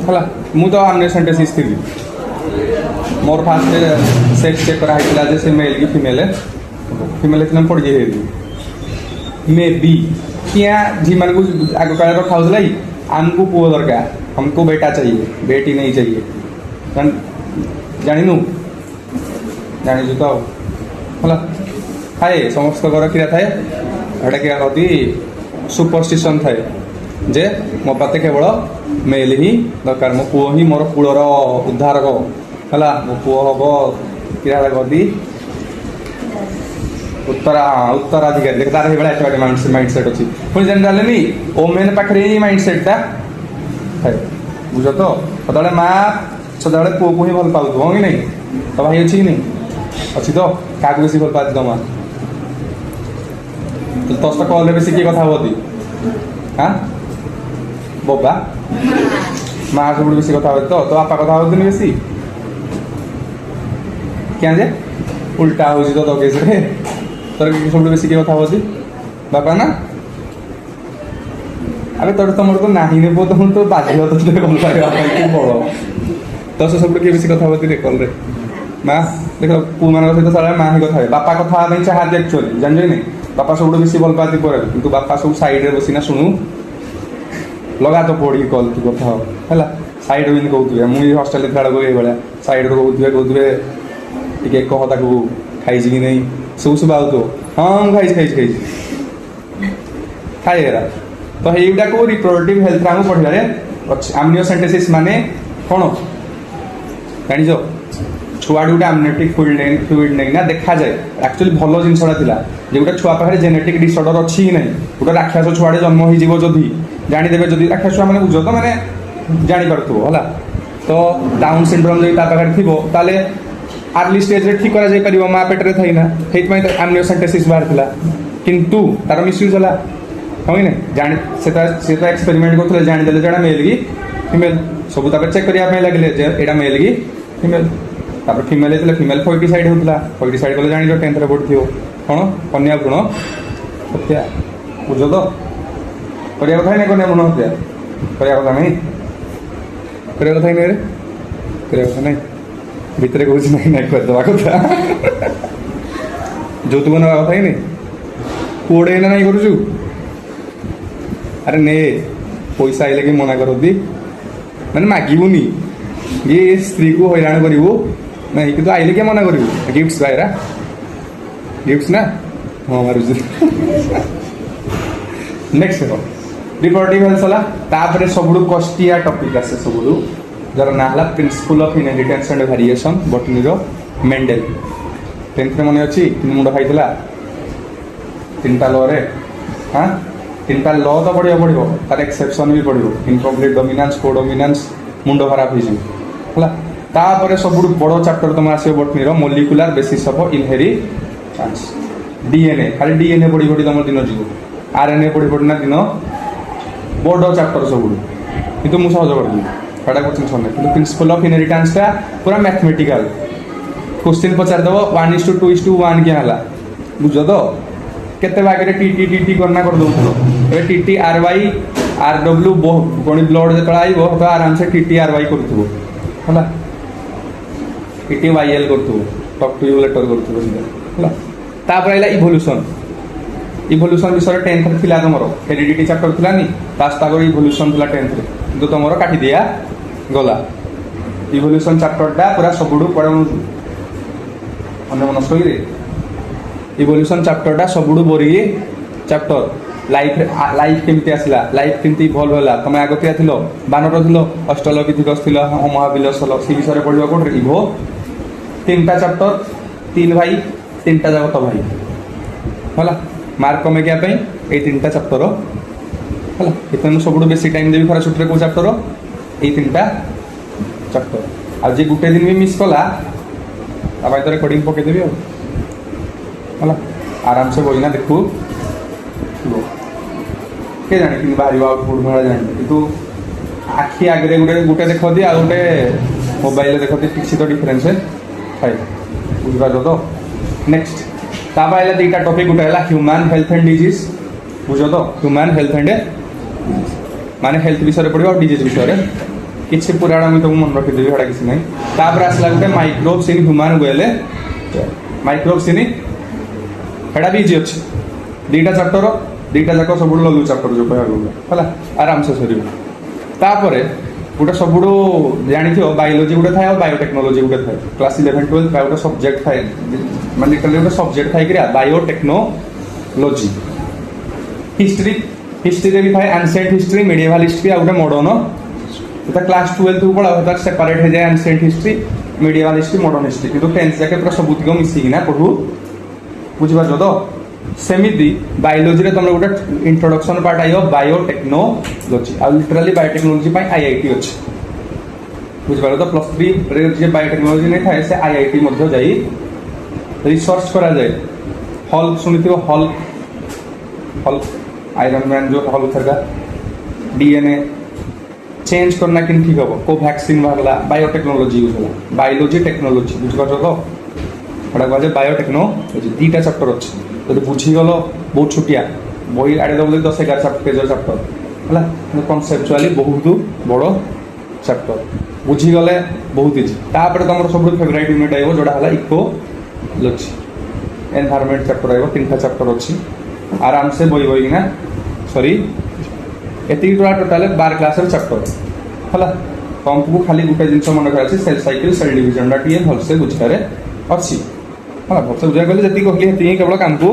हला मु तो आमनियोसेंटेसिस थी मोर फास्ट सेक्स चेक करा हिला जे से मेल की फीमेल इतना पड़ जे मे बी क्या जी मन को आगो काले रखा होसला हमको पुओ दरकार हमको बेटा चाहिए बेटी नहीं चाहिए जानिनु जानी तो हला थाए समस्त घर क्या थाए एटा क्या कहती सुपरस्टिशन थाए जे मो पाते केवल मेल ही दरकार मो पुओ ही मोर कूलर उद्धारक है मो पुओ हम क्या कहती उत्तराधिकारी देख तार भाई माइंडसेट अच्छी पुणी जनरली ओमेन पाखे माइंड सेटा है बुझ तो सदा माँ सदा पुओ को ही भल पाऊ कि नहीं तो भाई अच्छी कि नहीं अच्छी तो क्या बेसी भल पाती तो माँ तो सहित कल बेसी किए कथा होती हाँ बोबा माँ सब बेसी कथा होती तो बापा कथा होती बेसी क्या जे उल्टा हो तो केस रे तोर सब बेसी किए कथा होती बापा ना अरे तोर तुम तो नहीं ने तुम तो बाध्य तो कम कर बड़ तो से सब किए बेसी कथा होती रे कल रे माँ देख पु मान सहित सारा माँ ही कथा बापा कथा चाहती एक्चुअली जान नहीं बापा सब बेसी भल पाती पर किंतु बापा सब साइड रे बसिना शुणु लगा तो पड़ी कल तू कथा है साइड इन कहते मुझे हस्टेल खेला को ये साइड कहते टे कह ताकू खाई कि नहीं सब सब आउ तो हाँ खाई खाएगा तो यहीटा को रिप्रोडक्टिव हेल्थ आम पढ़ारे अच्छे आमनियोसेंटेसिस माने कौन जान छुआ गोटे आमनेटिक फ्लूइड नहीं ना देखा जाए एक्चुअली भल जिनसा जो गोटे छुआ पाखे जेनेटिक डिसऑर्डर अच्छी कि नहीं गोटे राक्षस छुआटे जन्म हो जदि जानीदेवे जदि राक्षस छुआ मैंने बुझ तो मैंने जापु है तो डाउन सिंड्रोम जो पाखे थी ताले आर्ली स्टेज रे ठीक करा जाय परिबो माँ पेट रे थई ना हेत में आमनियोसेंटेसिस बाहर थिला किंतु तार मिसयूज होला होई ने जान सेटा एक्सपेरिमेंट करथले जानि देले जणा मेल की फीमेल सब तापर चेक करिया पे लागले जे एडा मेल की फीमेल तापर फीमेल फीमेल फोर्टिसाइड होतला फोर्टिसाइड कले जानि जो 10th रे बोर्ड थियो कोन कन्या गुण हत्या बुझ तो करिया कथा नहीं मन हत्या करिया कथा नहीं करिया कथा नहीं रे करिया कथा नहीं भितर कौच नहीं नहीं करदेवा कथा ଯୌତୁକ ନେବା କଥା ହିଁ ନାହିଁ ପୁଅଟେ ଏଇନା ନାଇଁ କରୁଛୁ ଆରେ ନେ ପଇସା ଆଇଲେ କି ମନା କରନ୍ତି ମାନେ ମାଗିବୁନି ଇଏ ସ୍ତ୍ରୀକୁ ହଇରାଣ କରିବୁ ନାହିଁ କିନ୍ତୁ ଆଇଲେ କିଏ ମନା କରିବୁ ଗିଫ୍ଟସ୍ ଭାଇରା ଗିଫ୍ଟସ୍ ନା ହଁ ମାରୁଛି ନେକ୍ସଟ ଦେଖ ରିପ୍ରୋଡକ୍ଟିଭ ହେଲ୍ଥ ହେଲା ତାପରେ ସବୁଠୁ କଷ୍ଟିଆ ଟପିକ୍ ଆସେ ସବୁଠୁ ଯାର ନାଁ ହେଲା principle of inheritance and variation ବଟନିର ମେଣ୍ଡେଲ 10th ମନେ ଅଛି ମୁଣ୍ଡ ଖାଇଥିଲା 3ଟା ଲରେ ହଁ 3ଟା ଲ ତ ପଢ଼ିବାକୁ ପଡ଼ିବ ତାର ଏକ୍ସେପସନ୍ ବି ପଡ଼ିବ ଇନକମ୍ପ୍ଲିଟ୍ ଡୋମିନାନ୍ସ କୋଡୋମିନାନ୍ସ ମୁଣ୍ଡ ଖରାପ ହେଇଯିବ ହେଲା ତାପରେ ସବୁଠୁ ବଡ଼ ଚାପ୍ଟର ତମ ଆସିବ ବଟନିର molecular basis of inheritance DNA ଖାଲି DNA ପଢ଼ି ପଢ଼ି ତମ ଦିନ ଯିବ RNA ପଢ଼ି ପଢ଼ି ନା ଦିନ ବଡ଼ ଚାପ୍ଟର ସବୁଠୁ କିନ୍ତୁ ମୁଁ ସହଜ କରିଦେବି ସେଟା କୋଶ୍ଚିନ୍ ସରିଲା କିନ୍ତୁ ପ୍ରିନ୍ସିପଲ୍ ଅଫ୍ ଇନହେରିଟାନ୍ସଟା ପୁରା ମ୍ୟାଥମେଟିକାଲ क्वेश्चन पचारदेव 1:2:1 क्या है बुझ तो केते भागे टी करना कर दो T R Y R W गणित ब्लड जो आइब तो आराम से टी आर वाई कर टी वाई एल कर टक टू यू लेटर कर इभोल्यूशन इभोल्यूशन विषय 10th थिला तुमर हेरिडिटी चैप्टर थिला नी तास्ता इभोल्यूशन थिला 10th रे किंतु तुमर काटी दिया गला इभोल्यूशन चैप्टरटा पूरा सबुडू पढा अन्य मन सही इवोल्यूशन चैप्टरटा सबुडू बोरी चैप्टर लाइफ लाइफ केमती आसला लाइफ केमती इवॉल्व होला तमे आगो किया थिलो बानर थिलो अष्टलपिथिकस थिलो महाबिलस हलो सी विषय पढिबा कोड इवो 3टा चैप्टर 3 भाई 3टा जगत भाई होला मार्क कमे क्या पई ए 3टा चैप्टर होला एतन सबुडू बेसी टाइम देबी खरा छुट्टी रे को चैप्टर ए 3टा चैप्टर आ जे गुटे दिन भी मिस कला अब तो रेकर्डिंग पकईदेवी है आराम से बहिना देखू किए जाने कि बाहर आउटपुट भाड़ा जाने कि आखि आगे गोटे गोटे देखती आ गोटे मोबाइल देखती किसी तो डिफरेन्स है बुझिपार तो नेक्स्ट तापर 2टा टॉपिक गोटे है ह्यूमन हेल्थ एंड डिजीज बुझ तो ह्यूमन हेल्थ एंड माने हेल्थ विषय पढ़ो और डिजीज विषय किसी पुराण मुझे तुमको मन रखीदेवी सेटा किसी ना तापर आसला गोटे microbes in human well microbes in सेटा भी इजी अच्छे 2टा चैप्टर 2टा जाक सब लघु चैप्टर जो कह आराम से सर तापर गोटे सब जानी बायोलोजी गोटे थाए बायोटेक्नोलोजी गोटे थाए क्लास 11 12 गोटे सब्जेक्ट थाए माने लिटरली गोटे सब्जेक्ट थाए कि बायोटेक्नोलोजी हिस्ट्री हिस्ट्री भी थाए एंशिएंट हिस्ट्री मेडिएवल हिस्ट्री आ गोटे मॉडर्न क्लास 12 को पढ़ा होता सेपरेट हो जाए ancient history medieval history modern history किंतु 10th जाके पूरा सबुतिक मिसिकिना पढ़ू बुझिपार तो सेमिति बायोलोजी रे तुम गोटे इंट्रोडक्शन पार्ट आइयो बायोटेक्नोलोजी आ लिटरली बायोटेक्नोलोजी पाई आईआईटी अछि बुझिपार तो +3 रे जे बायोटेक्नोलोजी नै थाए से आईआईटी मध्ये जाई रिसर्च करा जाए हल्क सुनिथिबो हल्क हल्क आयरन मैन जो हल्क था डीएनए चेंज करना कि ठीक हम कोवैक्सीन बाहरला बायोटेक्नोलोजी यूज होला बायोलॉजी टेक्नोलोजी बुझिपार तो एटा कहे बायोटेक्नोलोजी 2टा चैप्टर अच्छे जो बुझीगल बहुत छुटिया बही आड़े दब 10-11 पेजर चैप्टर है कनसेप्चुआली बहुत बड़ चैप्टर बुझीगले बहुत इजी तापर तुम सब फेवरेट यूनिट आइब जोड़ा है इकोलॉजी एनवायरनमेंट चैप्टर आइब 3टा चैप्टर अच्छी आराम से बही बहीकिना सॉरी एति टोटाल 12 क्लास चैप्टर है तुमको खाली गोटे जिन मन रखा सेल साइकिल सेल डिविजन टी भलसे बुझारे अच्छी हाँ भलसे बुझा गले जी कहली केवल काम को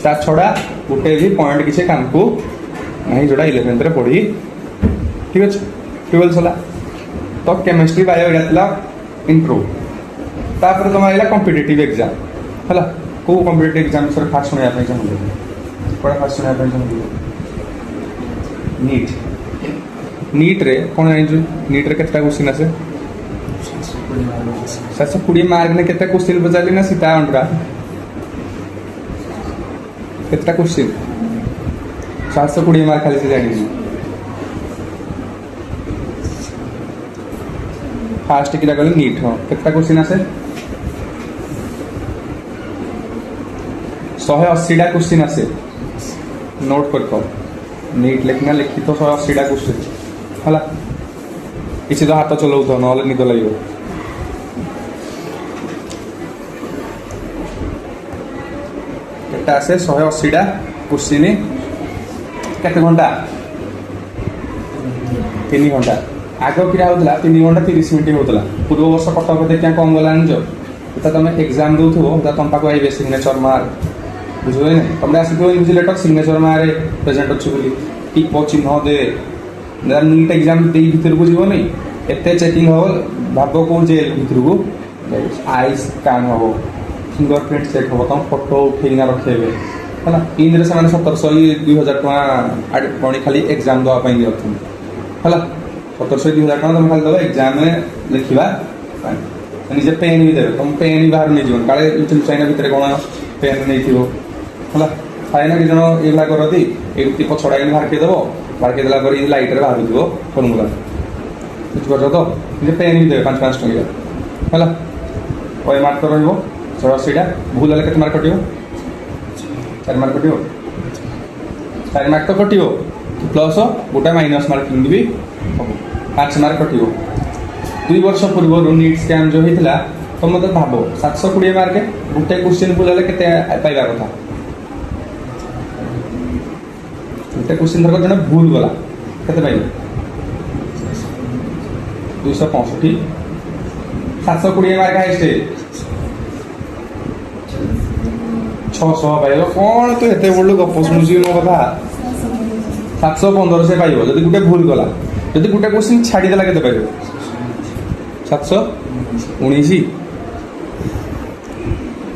ता छड़ा गोटे भी पॉइंट किसी काम को नहीं जोड़ा 11th पढ़ी ठीक अच्छे 12th है तो केमिस्ट्री बायो इला इंट्रो तापर तुम आइला कॉम्पिटिटिव एग्जाम है कौ कॉम्पिटिटिव एग्जाम सर फास्ट सुनाया चाहिए कौन फास्ट सुनाया चाहिए नीट नीट रे कौन जानी नीट रे केतना क्वेश्चन आसे 720 मार्क ने केतना क्वेश्चन पचारली ना सीता अंडरा केतना क्वेश्चन 720 मार्क खाली से जानी फास्ट किला कहले नीट हो केतना क्वेश्चन आसे 180 टा क्वेश्चन आसे नोट कर नीट लेखना लिखित 180टा क्वेश्चन है किसी तो हाथ चलाऊ था ना निद लगे आसे 180टा क्वेश्चन केते घंटा 3 घंटा आग किरा होता 3 घंटा 30 मिनिट होता पूर्व वर्ष कटक देखिए कम गला जो तुम एग्जाम दौथ तुम पाक आइबे सिग्नेचर मार बुझे ना तुम आसो इन्विजिलेटर सिग्नेचर मारे प्रेजेंट अच्छे बोली टिप चिन्ह दे नीट एग्जाम दे भर को जीवन एत चेकिंग हम भाव कौ जेल भर को आई स्कान हम फिंगरप्रिंट चेक हम तुम फोटो उठेना रखेबे है इन 1700 2000 टका पणी खाली एग्जाम देवाई दिखाई है 1700 2000 टका तुम खाली दब एग्जाम लिखा निजे पेन भी देवे तुम पेन भी बाहर नहीं जीवन काले चाइना भितर कौन पेन नहीं थो है थाए ना कि ये करती ये पछड़ा बाहर के देव बाहर के देला लाइट बाहर थो फर्मुला बुझिपार तो निजे पेन भी देवे 5 टंकिया है कई मार्क रहा 180टा भूल हेल्ले के मार्क कटो 4 मार्क कटो 4 मार्क तो कटो प्लस गोटे माइनस मार्किंग भी हम 5 मार्क कटो 2 वर्ष पूर्व नीट स्कैम जो होता तुम मतलब भाव 720 मार्क गोटे क्वेश्चन भूल हेल्ले के पाइबा कथा गोटे क्वेश्चन धरक जन भूल गला के पाइब 265 720 मार्क हाइस्ट 600 पाइब कौन तो एत बड़ गप शुणुची मो कथा 715 से पाइब जब गोटे भूल गला जब गोटे क्वेश्चन छाड़देला के पाइब 719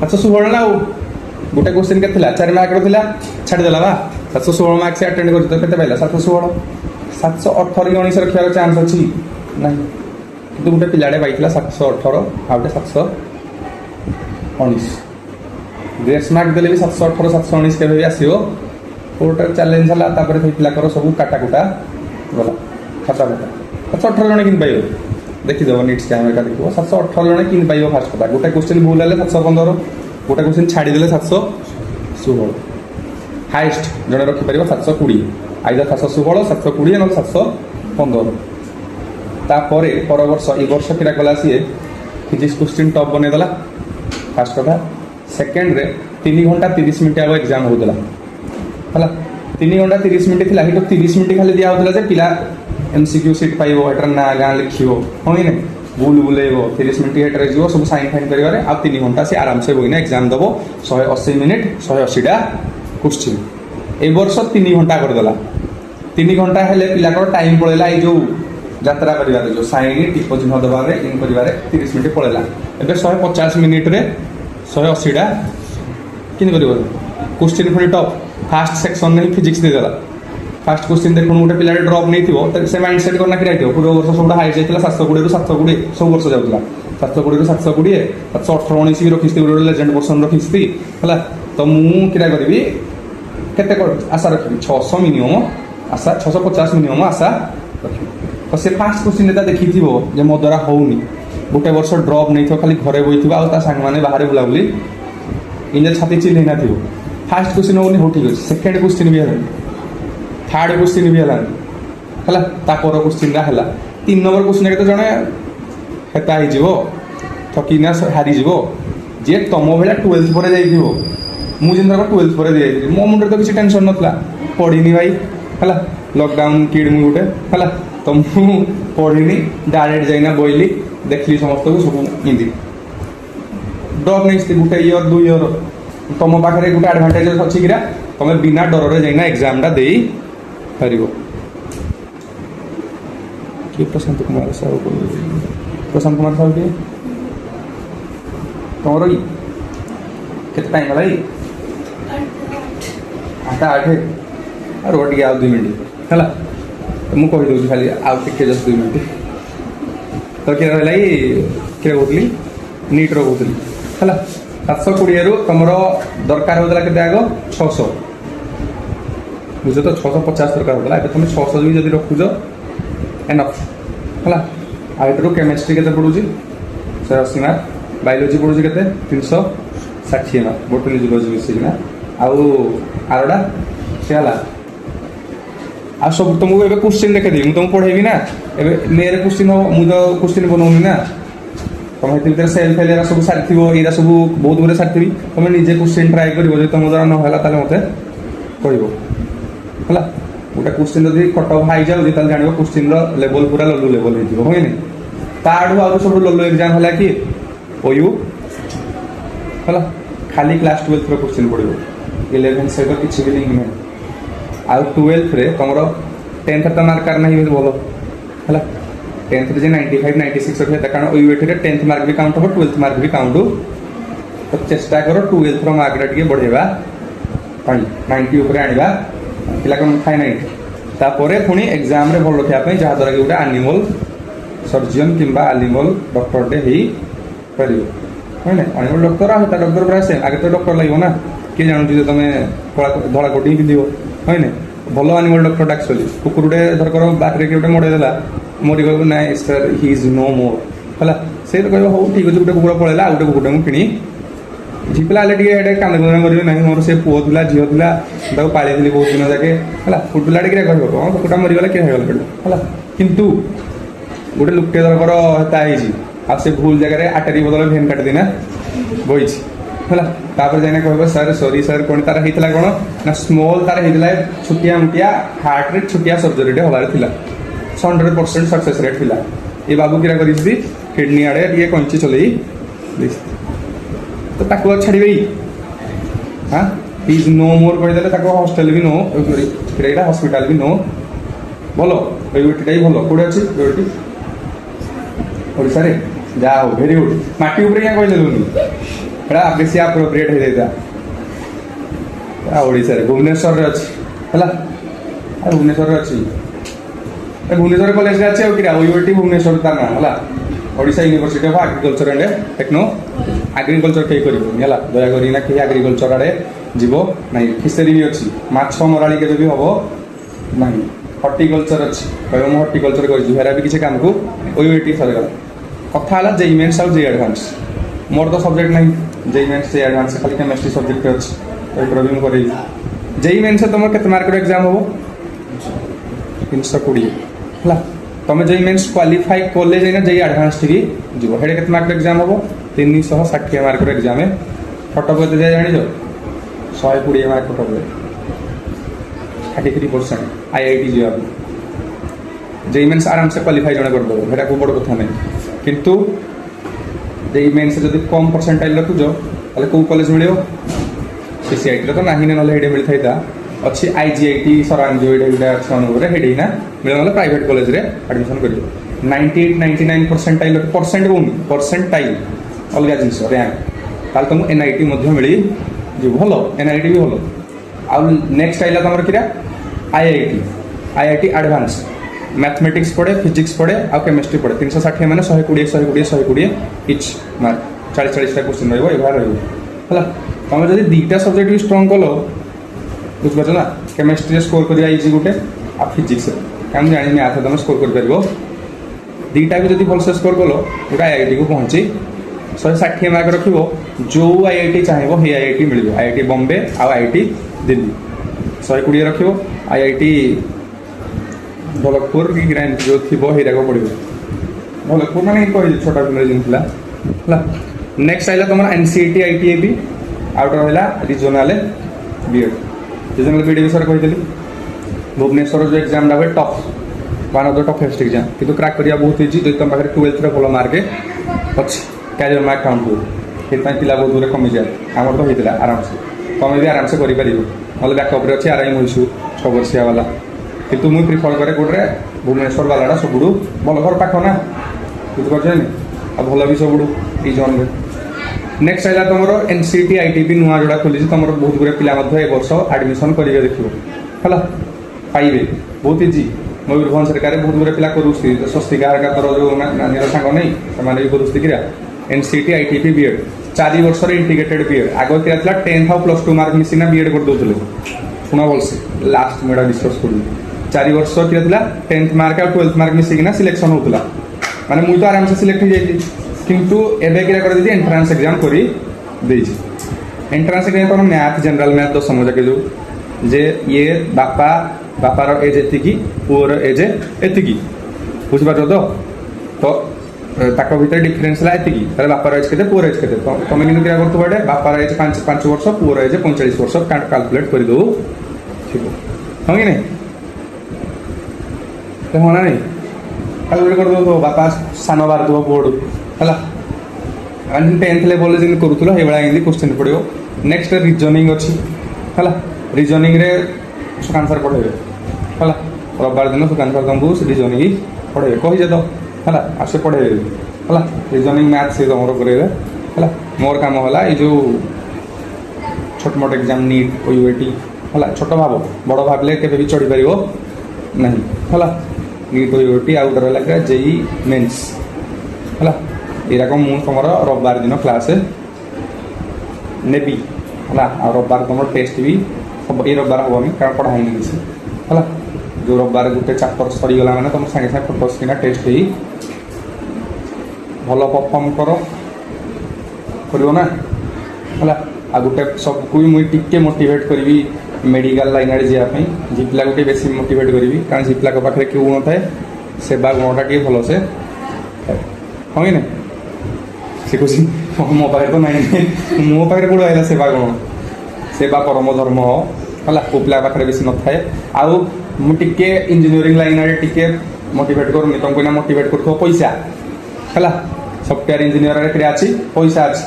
716 ना गोटे क्वेश्चन के 4 मार्क छाड़देला बा 716 मार्क से अटेंड कर पाइला 716 718 कि 19 रखार चान्स अच्छी ना कि गोटे पिलाटे पाई 718 आ गए 719 ग्रेस मार्क देले भी 718 719 के भी आसो कोर्ट चैलेंज है पिलाकर सब काटाकुटा गला खाता खाता 718 जन कि पाइब देखीदेव नीट स्कैम एक देखो 718 जन कि पाइब फास्ट कथा गोटे क्वेश्चन भूल है 715 गोटे क्वेश्चन छाड़देले 716 हाइस्ट जन रखिपर 720 आइदर 716 720 ना 715 तापर पर वर्ष ए वर्ष किरा कला सी फिजिक्स क्वेश्चन टॉप बनईदेला फास्ट कथा सेकेंड रे 3 घंटा 30 मिनट आगे एग्जाम होता है 3 घंटा 30 मिनट थी तो 30 मिनट खाली दिया होता है पिला एमसीक्यू सीट पाइब हटर ना गाँ लिख हाँ कि नहीं बुल बुलेब 30 मिनट हेटर जीव सब साइन फाइन कर 3 घंटा से आराम से बोना एग्जाम दब 180 मिनट 180टा क्वेश्चन ए वर्ष 3 घंटा करदेला 3 घंटा हेल्ले पिलाकर टाइम पड़ेगा ये जो यात्रा कर जो साइन टिप चिन्ह देवार इन कर 30 मिनट पड़ेगा एवं 150 मिनिट रे 180टा कि क्वेश्चन पुणी टॉप फास्ट सेक्शन में फिजिक्स देदेला फास्ट क्वेश्चन देख गोटे पिला ड्रप नहीं से माइंड सेट करना कि पूर्व वर्ष सब हाई जाता 720 रू 720 सब वर्ष जाऊला 720 रू 720 718 19 भी रखी गोटे लेजेंड पोर्सन रखी है तो मुझे करी केते आशा रखी 600 मिनिमम आशा 650 मिनिमम आशा रखी तो से फास्ट क्वेश्चन देखी थी मो द्वारा होनी गोटे वर्ष ड्रप नहीं खाली घरे बही सांग मैंने बाहर बुलाबुली इन छाती चिल्ल ना थी फास्ट क्वेश्चन होनी हो ठीक अच्छे सेकेंड क्वेश्चन भी है थर्ड क्वेश्चन भी है तापर क्वेश्चन है 3 नंबर क्वेश्चन के जड़े हेता हो थकिना हारीज जी तुम भाया 12th पर मुझे 12th पर जाइए मो मुंडे तो किसी टेंशन नाला पढ़ी भाई है लॉकडाउन किड मुझे गोटे है तो मुझे पढ़ी डायरेक्ट जाइना बोली देखली समस्त को सब हिंदी डर नहीं गोटे इयर 2 इयर तुम पाखे गोटे एडभांटेज अच्छी कि तुम बिना डर रे जाइना एग्जामटा दे पार कि प्रशांत कुमार साहू प्रशांत कुमार साहू किए तुम केते टाइम है 8 आठ टे आउ 2 मिनट है तो मुझे कहीदे खाली आउ टे जस्ट 2 मिनट तो क्या रहा क्या कहती नीट कहती है 720 रू तुम दरकार होता के आग 600 बुझ तो 650 दरकार होता है तुम 600 भी जब रखुच एनफ है आइटर केमिस्ट्री के पड़ू 180 मार्क बायोलोजी पड़ू के 360 मार्क बोटोलॉजी मिसिकिना आउ आरटा ସେ ହେଲା ଆଉ ସବୁ ତୁମକୁ ଏବେ କ୍ୱେଶ୍ଚିନ୍ ଦେଖେଇଦେବି ମୁଁ ତୁମକୁ ପଢ଼େଇବି ନା ଏବେ ମେରେ କ୍ୱେଶ୍ଚିନ୍ ହବ ମୁଁ ତ କ୍ୱେଶ୍ଚିନ୍ ବନଉନି ନା ତମେ ସେଥି ଭିତରେ ସେଲ୍ଫ ହେଲ୍ପ ଏରା ସବୁ ସାରିଥିବ ଏଇରା ସବୁ ବହୁତ ଗୁଡ଼େ ସାରିଥିବି ତମେ ନିଜେ କ୍ୱେଶ୍ଚିନ୍ ଟ୍ରାଏ କରିବ ଯଦି ତମ ଦ୍ୱାରା ନ ହେଲା ତାହେଲେ ମୋତେ କହିବ ହେଲା ଗୋଟେ କ୍ୱେଶ୍ଚିନ୍ ଯଦି କଟ୍ ଅଫ୍ ହାଇ ଯାଉଛି ତାହେଲେ ଜାଣିବ କ୍ୱେଶ୍ଚିନ୍ର ଲେଭେଲ୍ ପୁରା ଲଲୁ ଲେଭେଲ୍ ହେଇଯିବ ହୁଏନି ତାଠୁ ଆହୁରି ସବୁଠୁ ଲଲୁ ଏକ୍ଜାମ୍ ହେଲା କି OU ହେଲା ଖାଲି କ୍ଲାସ୍ 12ର କ୍ୱେଶ୍ଚିନ୍ ପଡ଼ିବ 11 ସହିତ କିଛି ବି ଲିଙ୍କ୍ ନାହିଁ ଆଉ 12ରେ ତମର 10th ତ ମାର୍କ କାର ନାହିଁ ଭଲ ହେଲା 10th ଯେ 95 96 ରଖିବା କାରଣ OUETରେ 10th ମାର୍କ ବି କାଉଣ୍ଟ ହେବ 12th ମାର୍କ ବି କାଉଣ୍ଟ ତ ଚେଷ୍ଟା କର 12ର ମାର୍କଟା ଟିକେ ବଢ଼େଇବା ପାଇଁ 90 ଉପରେ ଆଣିବା ପିଲା କ'ଣ ଥାଏ 90 ତାପରେ ପୁଣି ଏକ୍ଜାମ୍ରେ ଭଲ ରଖିବା ପାଇଁ ଯାହାଦ୍ୱାରା କି ଗୋଟେ ଆନିମଲ୍ ସର୍ଜନ କିମ୍ବା ଆନିମଲ୍ ଡକ୍ଟରଟେ ହେଇପାରିବ হয় না আনিমাল ডক্টর আর তা ডক্টর প্রায় সেম আগে তো ডক্টর লাগবে না কে জানুছি যে তুমি ধলা কোটি পিঁধিব হয় না ভালো আনিমাল ডক্টর আক্চুয়ালি কুকুরটে ধরকর বাটরে কিଏ ଗୋଟେ ମଡ଼େଇ ଦେଲା ମରିଗଲା ନାଇଁ sir he is no more ହେଲା ସେ ତ କହିବ ହଉ ଠିକ୍ ଅଛି ଗୋଟେ କୁକୁର ପଳେଇଲା ଆଉ ଗୋଟେ କୁକୁରଟେ ମୁଁ କିଣି ଝିଅ ପିଲା ହେଲେ ଟିକେ ଏଇଟା କାନ୍ଦ କୁନ୍ଦା କରିବେ ନାହିଁ ମୋର ସେ ପୁଅ ଥିଲା ଝିଅ ଥିଲା ତାକୁ ପାଳିଥିଲି ବହୁତ ଦିନ ଯାକେ ହେଲା ପୁଅ ପିଲାଟେ କିଏ କହିବ କ'ଣ କୁକୁରଟା ମରିଗଲା କିଏ ହେଇଗଲା ପିଲା ହେଲା କିନ୍ତୁ ଗୋଟେ ଲୁକଟେ ଧରକର ତା ହେଇଛି ଆଉ ସେ ଭୁଲ ଜାଗାରେ ଆଟାରୀ ବଦଳରେ ଭେନ୍ କାଟିଦେନା ବଇଛି ହେଲା ତାପରେ ଯାଇନା କହିବ ସାର୍ ସରି ସାର୍ କ'ଣ ତାର ହେଇଥିଲା କ'ଣ ନା ସ୍ମଲ୍ ତାର ହେଇଥିଲା ଛୋଟିଆ ମୋଟିଆ ହାର୍ଟରେ ଛୋଟିଆ ସର୍ଜରୀଟେ ହବାର ଥିଲା 100% ସକ୍ସେସ୍ ରେଟ୍ ଥିଲା ଏ ବାବୁ କିରା କରିଛି କିଡ଼ନୀ ଆଡ଼େ ଟିକେ କଞ୍ଚି ଚଲେଇ ଦେଇଛି ତ ତାକୁ ଆଉ ଛାଡ଼ିବେ ହଁ ଇଜ୍ ନୋ ମୋର୍ କହିଦେଲେ ତାକୁ ହଷ୍ଟେଲ ବି ନୋ ଏଇଟା ହସ୍ପିଟାଲ ବି ନୋ ଭଲ ଏଇଟା ବି ଭଲ କେଉଁଠି ଅଛି ଏଇଠି ଓଡ଼ିଶାରେ ଯାହା ହଉ ଭେରି ଗୁଡ୍ ମାଟି ଉପରେ କାଁ କହିଦେଲୁନି ଏଇଟା ବେଶୀ ଆପ୍ରୋପ୍ରିଏଟ୍ ହେଇଯାଇଥିଲା ଓଡ଼ିଶାରେ ଭୁବନେଶ୍ୱରରେ ଅଛି ହେଲା ଭୁବନେଶ୍ୱରରେ ଅଛି ଭୁବନେଶ୍ୱର କଲେଜରେ ଅଛି ଆଉ କିରା OUET ଭୁବନେଶ୍ୱର ତା ନାଁ ହେଲା Odisha university of agriculture and techno agriculture କେହି କରିବନି ହେଲା ଦୟାକରି ନା କେହି ଆଗ୍ରିକଲଚର ଆଡ଼େ ଯିବ ନାହିଁ ଫିସେରୀ ବି ଅଛି ମାଛ ମରାଳି କେବେ ବି ହବ ନାହିଁ ହର୍ଟିକଲଚର ଅଛି କହିବ ମୁଁ ହର୍ଟିକଲଚର କରିଛି ହେରା ବି କିଛି କାମକୁ OUET ସରିଗଲା କଥା ହେଲା JEE Mains ଆଉ JEE Advance ମୋର ତ ସବଜେକ୍ଟ ନାହିଁ JEE Mains JEE Advance ଖାଲି କେମିଷ୍ଟ୍ରି ସବଜେକ୍ଟ ଅଛି ଏଇଥର ବି ମୁଁ କରିବି JEE Mains ତୁମର କେତେ ମାର୍କର ଏକ୍ଜାମ୍ ହେବ 320 ହେଲା ତୁମେ JEE Mains କ୍ୱାଲିଫାଇ କଲେ ଯାଇନା JEE Advance ଠିକି ଯିବ ହେଡ଼େ କେତେ ମାର୍କର ଏକ୍ଜାମ୍ ହେବ 360 ମାର୍କର ଏକ୍ଜାମ୍ ଫଟୋ କେତେ ଯାଏ ଜାଣିଛ 120 ମାର୍କ ଫଟୋ 33% IIT ଯିବା JEE Mains आराम से क्वालिफाई जड़े करदेव हेटा को बड़ कथा नहीं किंतु JEE Mains जब कम परसेंटाइल रखुच ताले को कॉलेज मिलियो CCIT तो नाही ना हेडे मिलथाइ ता अच्छी IGIT सरांग जो एटा अछि अनुरे हेडे ना मिलले प्राइवेट कॉलेज रे एडमिशन करियो 98 99 परसेंटाइल परसेंट कोन परसेंटाइल अलगा जिंस रैंक ताल तुम NIT मध्ये मिली जो भलो NIT भी भलो आ नेक्स्ट आइला तमर किरा IIT एडवांस मैथमेटिक्स पढ़े फिजिक्स पढ़े और केमिस्ट्री पढ़े 360 मैंने 120 इच मार्क 40 क्वेश्चन रही है तुम जब दुईटा सब्जेक्ट भी स्ट्रंग कल बुझिपार ना केमिस्ट्री स्कोर कर इजी गोटे आ फिजिक्स क्या जानी मैथ तुम स्कोर कर दुईटा भी जब भलसे स्कोर कल गोटे IIT को पहुँची 160 मार्क रख जो IIT चाहिए ही IIT मिल IIT बॉम्बे आउ IIT दिल्ली 120 रख IIT भलतपुर कि ग्रांड जो थी हेराक पड़ो भलतपुर मैंने कही छोटा पिला जिनला नेक्स्ट आइला तुम NCET ITA भी आउट रहा रिजनाल BEd रिजनाल BEd विषय कही भुवनेश्वर जो एग्जाम हुए tough one of the toughest exam किंतु क्रैक करिया बहुत इजी जो तुम पाखे 12th भल मार्क अच्छी कैरियर मार्क काउंट हुए से पिला बहुत दूर कमी जाए आम तो होता आराम से तुम भी आराम से कर बैकअप अच्छी आराम होइछु 6 वर्षिया वाला किंतु मुझे प्रिफर करे गोटे भुवनेश्वर वाला सब भल घर पाख ना बुझिपार आ भल भी सब ई जोन नेक्स्ट आइला तुम NCET IT भी नुआ जोड़ा खोली तुम बहुत गुरे पिला वर्ष एडमिशन करेंगे देखो है पाइबे बहुत इजी मयूरभंज सरकार बहुत गुरे पिला करुस्ती स्वस्तिका तोर जो नानी सांग नहीं से भी करुस्ती कि NCET ITP BEd 4 वर्ष इंटीग्रेटेड BEd आग क्या 10th और +2 मार्क मिसिना BEd कर दौले शुण भलसे लास्ट मुझे डिस्कस करूँ 4 वर्ष क्या 10th मार्क और 12th मार्क मिसिकिना सिलेक्शन होता माने मुझे तो आराम से सिलेक्ट हो जाती किंतु एबे क्या कर दी एंट्रांस एग्जाम कर एंट्रांस एग्जाम तुम मैथ जनरल मैथ 10 जाके जो जे ये बापार एज एतिकी पुअर एज एतिकी बुझिपार तो ताक भितर डिफरेन्स है एतिकी ताले बापार एज केते पुअर एज केते तुम किन्तु क्या करथु बडे बापार एज 5 वर्ष पुअर एज 45 वर्ष कैलकुलेट कर दो ठीक हो कि नहीं तो होना नहीं कैलकुलेट कर दो बापा सान बार दो पुअ है 10th लेवल जिन करूथलो हे बेला हिंदी क्वेश्चन पड़ियो नेक्स्ट रीजनिंग अछि हला रीजनिंग रे आंसर पढ़ेबे हला रविवार दिन सुकांसर तुमको रीजनिंग पढ़ेबे कहि जे तो हला आसे पढ़ेबे हला रीजनिंग मैथ से हमरो करेबे हला मोर काम होला ए जो छोट मोट एग्जाम नीट ओयूएटी हला छोट भाबो बड़ भाबले केबे भी चढ़ी परिबो नहीं हला नीट ओयूएटी आउट रे लगा जेई मेंस हला एरा को मु तुम रविवार दिन क्लास नेबी है रविवार तुम टेस्ट भी हम ये रविवार हेनी कारण पढ़ाई किसी है जो रविवार गोटे चैप्टर सरीगला मैंने तुम सागे सागे फोटोस किना टेस्ट ही भल परफॉर्म करना है आ गोटे सबको मुझे टिके मोटिवेट करी मेडिकल लाइन आड़े जावाई झी पिला गोटे बेस मोटिवेट करी कारण झी पिला पाखे क्यों गुण थाए सेवा गुणटा टे भल से हाँ कि नहीं शिखुची मो पाखे तो नहीं मो पाखे कौन आएगा सेवा गुण सेवा परम धर्म है पु पिला पाखे बेसी न थाए आउ मुझे इंजीनियरिंग लाइन आड़े टिके मोटिवेट करूनी तुमको ना मोटिवेट कर पैसा है सफ्टवेयर इंजीनियर अच्छी पैसा अच्छी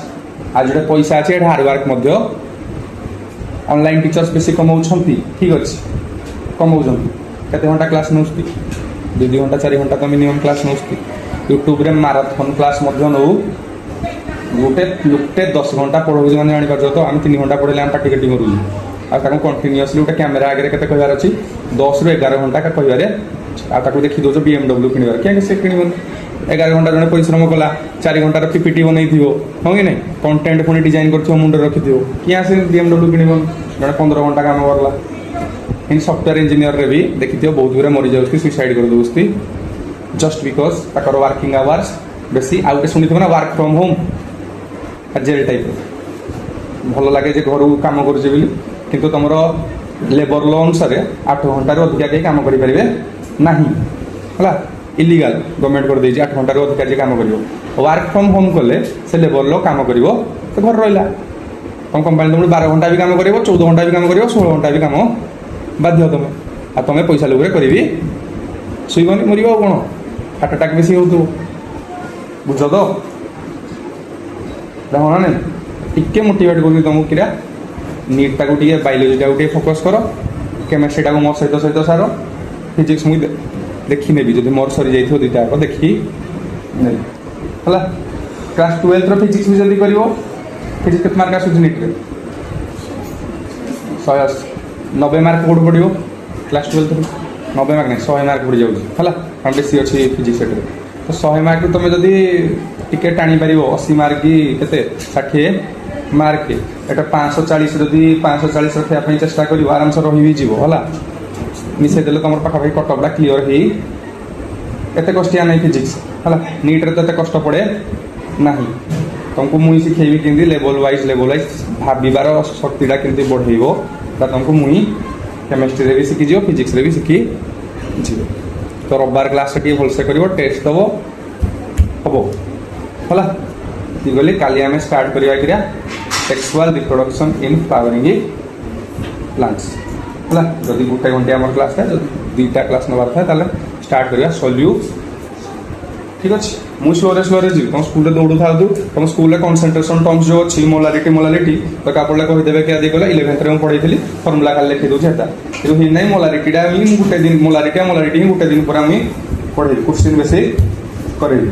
आज जो पैसा अच्छे हार्डवर्क ऑनलाइन टीचर्स बेसी कमाऊँ ठीक अच्छे कमाऊँ केते घंटा क्लास नौ 2 घंटा 4 घंटा तो मिनिमम क्लास नौ यूट्यूब रे माराथन क्लास नौ गोटे लोकटे 10 घंटा पढ़ाऊँ मैंने जापर तो आम 3 घंटा पढ़े आम पाटी काटी मरुँ आपको कंटिन्यूअसली गोटे कैमेरा आगे के कहबार अच्छी 10 ରୁ 11 घंटा का कहबार आपको देखी दौर BMW किणवार क्या से किण 11 घंटा जन परिश्रम कला 4 घंटार पीपीटी बनई हाँ कि नहीं कंटेंट पुणी डिजाइन कर मुंडे रखि क्या से BMW किण जन 15 घंटा काम करला इन सफ्टवेयर इंजीनियर रे भी देखी बहुत गुरा मरी जाऊँ सुइसाइड कर दूसरी जस्ट बिकज ताकर वर्किंग आवर्स बेसी आउटे शुणी ना वर्क फ्रॉम होम जेल टाइप भल लगे जे घर कम कर किंतु तुम लेबर लॉ अनुसार 8 घंटा अधिका कहीं कम करेंगे ना है इलीगल गवर्नमेंट कर देती 8 घंटा अधिका जे कम कर वर्क फ्रॉम होम कले से लेबर लॉ कम कर तो घर रहा तुम कंपानी तुम 12 घंटा भी कम कर 14 घंटा भी कम कर 16 घंटा भी कम बाध्य तुम्हें पैसा लोग करी शुईबनी मर कौन हार्ट अटैक बेसी हो बुझ तो होना नहीं टिके मोटिवेट कर तुमको क्या नीट टाक बायोलोजी टाक फोकस कर केमिस्ट्री टाक मोर सहित सहित सार फिजिक्स मुझे देखी नेबी जो मोर सरी जाइए दुईटा आग देखी है क्लास 12 फिजिक्स भी जल्दी कर फिजिक्स केत मार्क आसूँ नीट 90 मार्क कौट पड़ो क्लास 12 90 मार्क नहीं 100 मार्क पड़ जाऊँ है बेसी अच्छी फिजिक्स तो 100 मार्क तुम जदि टिके टाणी पार 80 मार्क के 60 मार्क एटा 540 जदि 540 रखापी चेष्टा कर आराम से रही है मिसेदेले तुम पाखापाखि कटअपटा क्लीयर हो एत कष्टिया नहीं फिजिक्स है नीट रे तो एत कष्ट पड़े ना तुमको मुई शिखेबी कि लेवल वाइज भाबार शक्तिटा केमती बढ़ेब तुमको मुई केमिस्ट्री रे भी शिखीज फिजिक्स रे भी शिखी तो रविवार क्लास भलसे कर टेस्ट दब हम है गली काली आम स्टार्ट करवा sexual reproduction in flowering plants है जदि गोटे घंटे आम क्लास था दुईटा क्लास नबार था स्टार्ट करवा सल्यू ठीक अच्छे मुझे स्लोरे जी तुम स्कूल दौड़ू था तुम स्कूल कनसेंट्रेशन टर्म्स जो अच्छी मोलारिटी तो कापड़े कहीदेवे क्या दिगला 11th में पढ़ाई फर्मुला खाली लिखी दूसरी है कि ना मोलारिटी गोटे दिन मोलारिटी गोटे दिन पर मुझे पढ़ेबी क्वेश्चन बेस करेबी